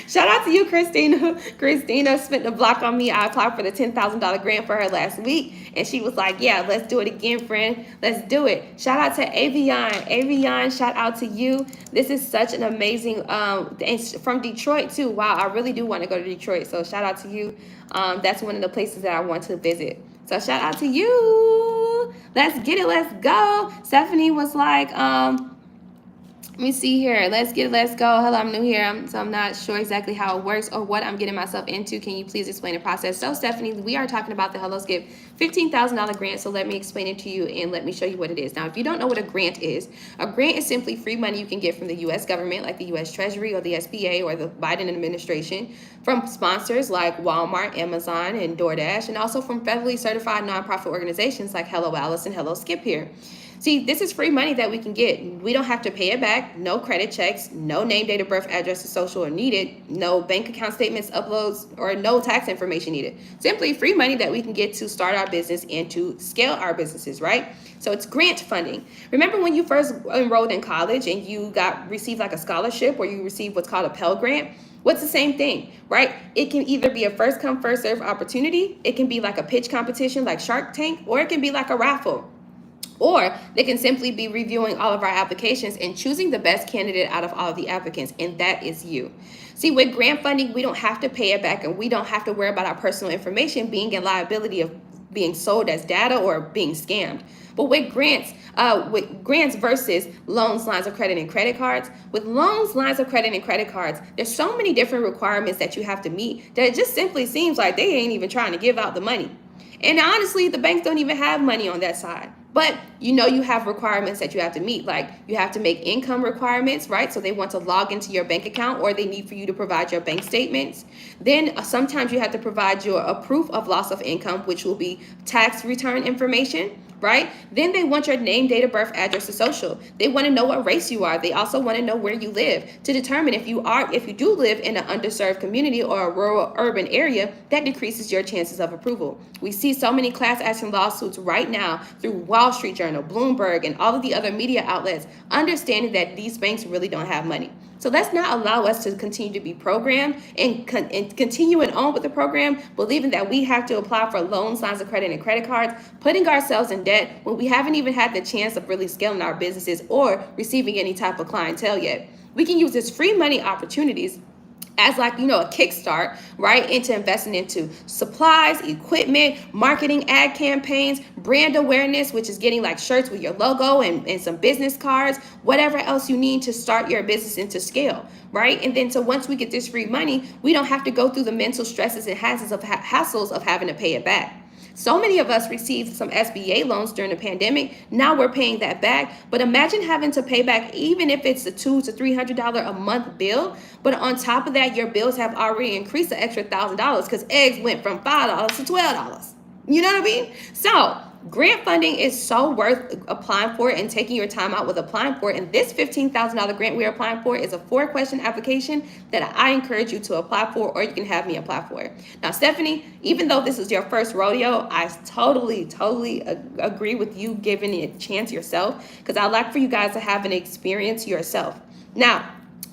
Shout out to you, Christina. Christina spent the block on me. I applied for the $10,000 grant for her last week, and she was like, yeah, let's do it again, friend. Let's do it. Shout out to Avion. Avion, shout out to you. This is such an amazing, and from Detroit too. Wow, I really do want to go to Detroit, so shout out to you. That's one of the places that I want to visit. So shout out to you. Let's get it. Let's go. Stephanie was like, let me see here. Let's go. Hello, I'm new here, so I'm not sure exactly how it works or what I'm getting myself into. Can you please explain the process? So, Stephanie, we are talking about the Hello Skip $15,000 grant, so let me explain it to you and let me show you what it is. Now, if you don't know what a grant is simply free money you can get from the U.S. government, like the U.S. Treasury or the SBA or the Biden administration, from sponsors like Walmart, Amazon, and DoorDash, and also from federally certified nonprofit organizations like Hello Alice and Hello Skip here. See, this is free money that we can get. We don't have to pay it back. No credit checks, no name, date of birth, address, or social are needed. No bank account statements, uploads, or no tax information needed. Simply free money that we can get to start our business and to scale our businesses, right? So it's grant funding. Remember when you first enrolled in college and you received like a scholarship or you received what's called a Pell Grant? What's the same thing, right? It can either be a first come, first serve opportunity. It can be like a pitch competition like Shark Tank, or it can be like a raffle. Or they can simply be reviewing all of our applications and choosing the best candidate out of all of the applicants, and that is you. See, with grant funding, we don't have to pay it back, and we don't have to worry about our personal information being in liability of being sold as data or being scammed. But with grants versus loans, lines of credit, and credit cards, with loans, lines of credit, and credit cards, there's so many different requirements that you have to meet that it just simply seems like they ain't even trying to give out the money. And honestly, the banks don't even have money on that side. But you have requirements that you have to meet, like you have to make income requirements, right? So they want to log into your bank account, or they need for you to provide your bank statements. Then sometimes you have to provide a proof of loss of income, which will be tax return information, right? Then they want your name, date of birth, address, and social. They want to know what race you are. They also want to know where you live to determine if you do live in an underserved community or a rural urban area, that decreases your chances of approval. We see so many class action lawsuits right now through Wall Street Journal, Bloomberg, and all of the other media outlets, understanding that these banks really don't have money. So let's not allow us to continue to be programmed and continuing on with the program, believing that we have to apply for loans, lines of credit, and credit cards, putting ourselves in debt when we haven't even had the chance of really scaling our businesses or receiving any type of clientele yet. We can use this free money opportunities as a kickstart, right, into investing into supplies, equipment, marketing, ad campaigns, brand awareness, which is getting like shirts with your logo and some business cards, whatever else you need to start your business into scale, right? And then so once we get this free money, we don't have to go through the mental stresses and hassles of having to pay it back. So many of us received some SBA loans during the pandemic. Now we're paying that back. But imagine having to pay back, even if it's a $200 to $300 a month bill. But on top of that, your bills have already increased an extra $1,000 because eggs went from $5 to $12. You know what I mean? So grant funding is so worth applying for and taking your time out with applying for it. And this $15,000 grant we're applying for is a 4-question application that I encourage you to apply for, or you can have me apply for it. Now, Stephanie, even though this is your first rodeo, I totally agree with you giving it a chance yourself, because I'd like for you guys to have an experience yourself. Now,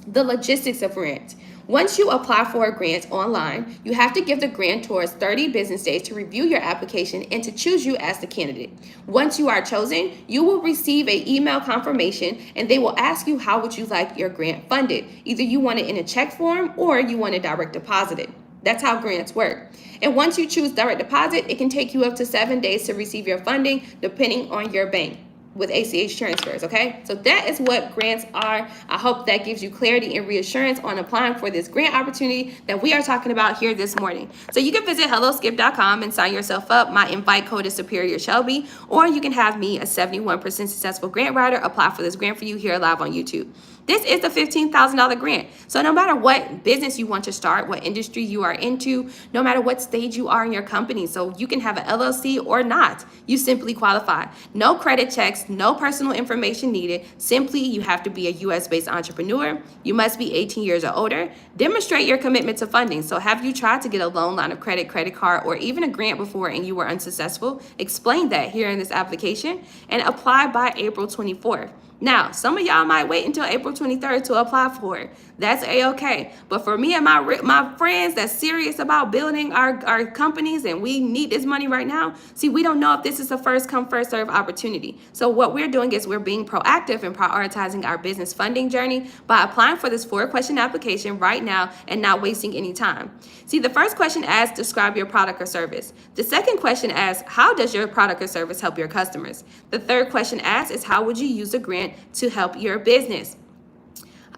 the logistics of grant. Once you apply for a grant online, you have to give the grantors 30 business days to review your application and to choose you as the candidate. Once you are chosen, you will receive an email confirmation, and they will ask you how would you like your grant funded. Either you want it in a check form or you want it direct deposited. That's how grants work. And once you choose direct deposit, it can take you up to 7 days to receive your funding, depending on your bank, with ACH transfers, okay? So that is what grants are. I hope that gives you clarity and reassurance on applying for this grant opportunity that we are talking about here this morning. So you can visit helloskip.com and sign yourself up. My invite code is Superior Shelby, or you can have me, a 71% successful grant writer, apply for this grant for you here live on YouTube. This is the $15,000 grant. So no matter what business you want to start, what industry you are into, no matter what stage you are in your company, so you can have an LLC or not, you simply qualify. No credit checks, no personal information needed. Simply, you have to be a US-based entrepreneur. You must be 18 years or older. Demonstrate your commitment to funding. So have you tried to get a loan, line of credit, credit card, or even a grant before and you were unsuccessful? Explain that here in this application and apply by April 24th. Now, some of y'all might wait until April 23rd to apply for it. That's A-okay. But for me and my friends that's serious about building our companies and we need this money right now, see, we don't know if this is a first come, first serve opportunity. So what we're doing is we're being proactive and prioritizing our business funding journey by applying for this 4-question application right now and not wasting any time. See, the first question asks, describe your product or service. The second question asks, how does your product or service help your customers? The third question asks is, how would you use a grant to help your business?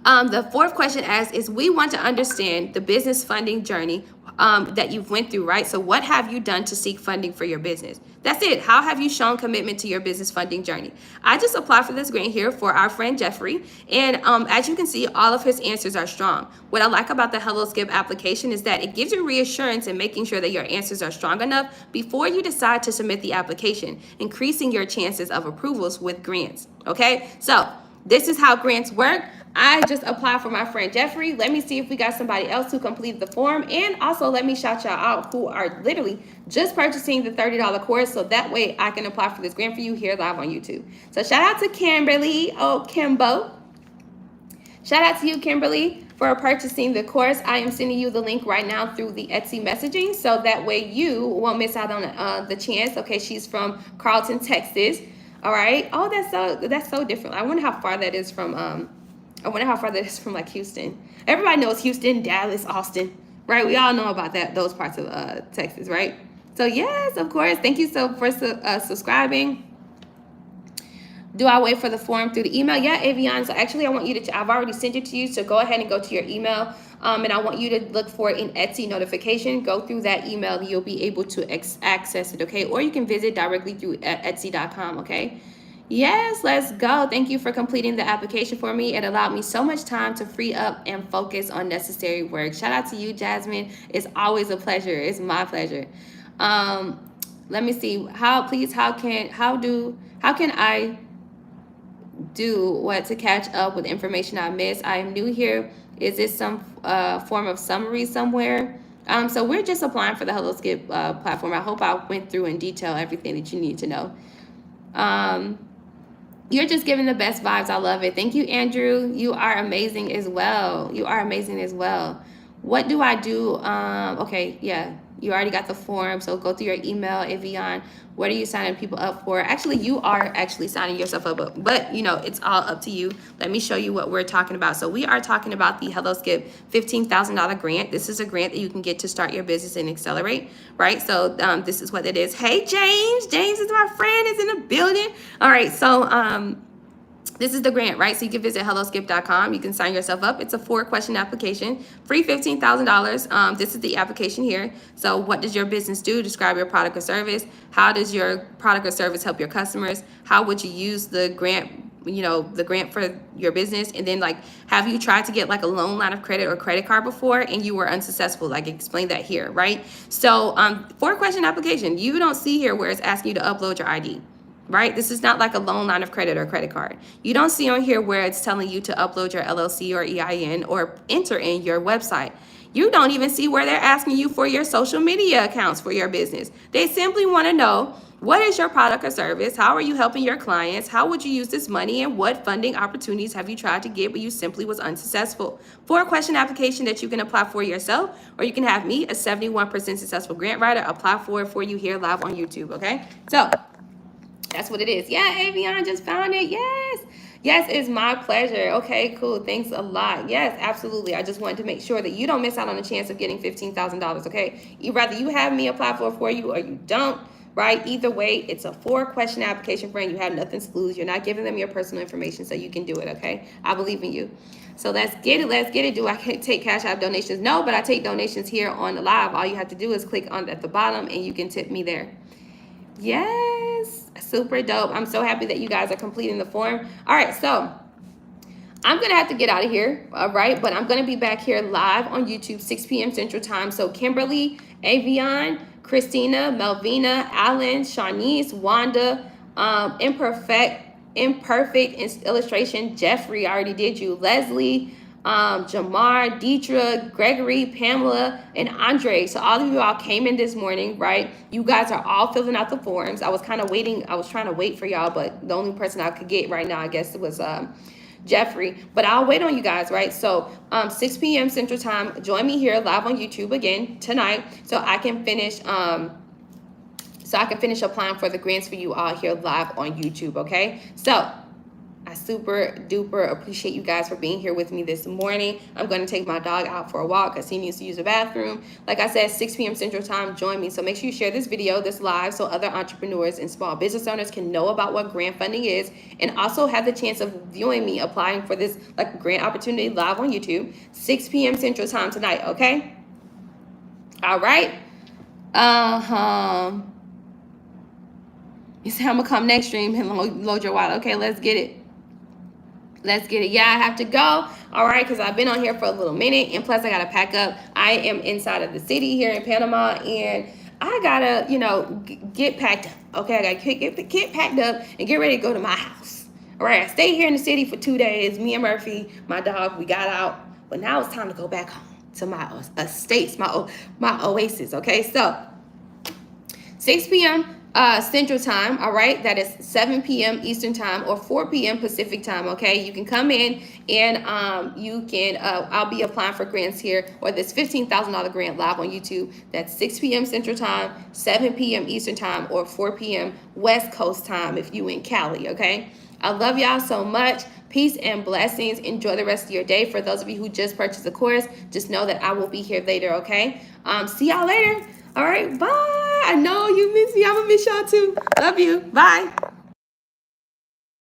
The fourth question asks is, we want to understand the business funding journey that you've went through, right? So what have you done to seek funding for your business? That's it. How have you shown commitment to your business funding journey? I just applied for this grant here for our friend Jeffrey. And as you can see, all of his answers are strong. What I like about the Hello Skip application is that it gives you reassurance in making sure that your answers are strong enough before you decide to submit the application, increasing your chances of approvals with grants. Okay, so this is how grants work. I just applied for my friend Jeffrey. Let me see if we got somebody else who completed the form. And also let me shout y'all out who are literally just purchasing the $30 course, so that way I can apply for this grant for you here live on YouTube. So shout out to Kimberly, Kimbo. Shout out to you, Kimberly, for purchasing the course. I am sending you the link right now through the Etsy messaging, so that way you won't miss out on the chance. Okay, she's from Carlton, Texas. All right. Oh, that's so different. I wonder how far that is from like Houston. Everybody knows Houston, Dallas, Austin, right? We all know about those parts of Texas, right? So yes, of course. Thank you so for subscribing. Do I wait for the form through the email? Yeah, Avion. So actually, I want you to, I've already sent it to you. So go ahead and go to your email. And I want you to look for it in Etsy notification. Go through that email. You'll be able to access it, okay? Or you can visit directly through Etsy.com, okay? Yes, let's go. Thank you for completing the application for me. It allowed me so much time to free up and focus on necessary work. Shout out to you, Jasmine. It's always a pleasure. It's my pleasure. Let me see. How can I do what to catch up with information I missed? I am new here. Is this some form of summary somewhere? So we're just applying for the HelloSkip platform. I hope I went through in detail everything that you need to know. You're just giving the best vibes. I love it. Thank you, Andrew. You are amazing as well. You are amazing as well. What do I do? Okay, yeah, you already got the form. So go through your email, Evian. What are you signing people up for? Actually, you are actually signing yourself up, but you know, it's all up to you. Let me show you what we're talking about. So we are talking about the HelloSkip $15,000 grant. This is a grant that you can get to start your business and accelerate, right? So this is what it is. Hey, James. James is my friend, is in the building. All right, so this is the grant, right? So you can visit helloskip.com. You can sign yourself up. It's a 4-question application, free $15,000. This is the application here. So what does your business do? Describe your product or service. How does your product or service help your customers? How would you use the grant, you know, the grant for your business? And then, like, have you tried to get like a loan line of credit or credit card before and you were unsuccessful? Like, explain that here, right? So 4-question application. You don't see here where it's asking you to upload your ID. Right? This is not like a loan line of credit or credit card. You don't see on here where it's telling you to upload your LLC or EIN or enter in your website. You don't even see where they're asking you for your social media accounts for your business. They simply want to know, what is your product or service? How are you helping your clients? How would you use this money? And what funding opportunities have you tried to get but you simply was unsuccessful? 4-question application that you can apply for yourself, or you can have me, a 71% successful grant writer, apply for you here live on YouTube, okay? So that's what it is. Yeah, Avion just found it. Yes. Yes, it's my pleasure. Okay, cool. Thanks a lot. Yes, absolutely. I just wanted to make sure that you don't miss out on the chance of getting $15,000, okay? Rather you have me apply for you or you don't, right? Either way, it's a 4-question application, friend. You have nothing to lose. You're not giving them your personal information, so you can do it, okay? I believe in you. So let's get it. Let's get it. Do I take Cash App donations? No, but I take donations here on the live. All you have to do is click on at the bottom and you can tip me there. Yes, super dope. I'm so happy that you guys are completing the form. All right, so I'm going to have to get out of here, all right? But I'm going to be back here live on YouTube, 6 p.m. Central Time. So Kimberly, Avion, Christina, Melvina, Alan, Shanice, Wanda, Imperfect Illustration, Jeffrey, I already did you, Leslie, Jamar, Deetra, Gregory, Pamela, and Andre. So all of you all came in this morning, right? You guys are all filling out the forms. I was kind of waiting. I was trying to wait for y'all, but the only person I could get right now, I guess, it was Jeffrey. But I'll wait on you guys, right? So 6 p.m. Central Time. Join me here live on YouTube again tonight, so I can finish applying for the grants for you all here live on YouTube. Okay, so I super duper appreciate you guys for being here with me this morning. I'm going to take my dog out for a walk because he needs to use the bathroom. Like I said, 6 p.m. Central Time, join me. So make sure you share this video, this live, so other entrepreneurs and small business owners can know about what grant funding is and also have the chance of viewing me applying for this like grant opportunity live on YouTube, 6 p.m. Central Time tonight, okay? All right. You say I'm going to come next stream and load your wallet. Okay, let's get it. Let's get it. Yeah, I have to go. All right, because I've been on here for a little minute. And plus, I got to pack up. I am inside of the city here in Panama. And I got to, you know, get packed up. Okay, I got to get packed up and get ready to go to my house. All right, I stayed here in the city for 2 days. Me and Murphy, my dog, we got out. But now it's time to go back home to my estates, my oasis. Okay, so 6 p.m. Central Time, all right? That is 7 p.m. Eastern Time or 4 p.m. Pacific Time, okay? You can come in and you can, I'll be applying for grants here, or this $15,000 grant live on YouTube. That's 6 p.m. Central Time, 7 p.m. Eastern Time, or 4 p.m. West Coast Time if you in Cali, okay? I love y'all so much. Peace and blessings. Enjoy the rest of your day. For those of you who just purchased the course, just know that I will be here later, okay? See y'all later. All right, bye. I know you miss me. I'm going to miss y'all too. Love you. Bye.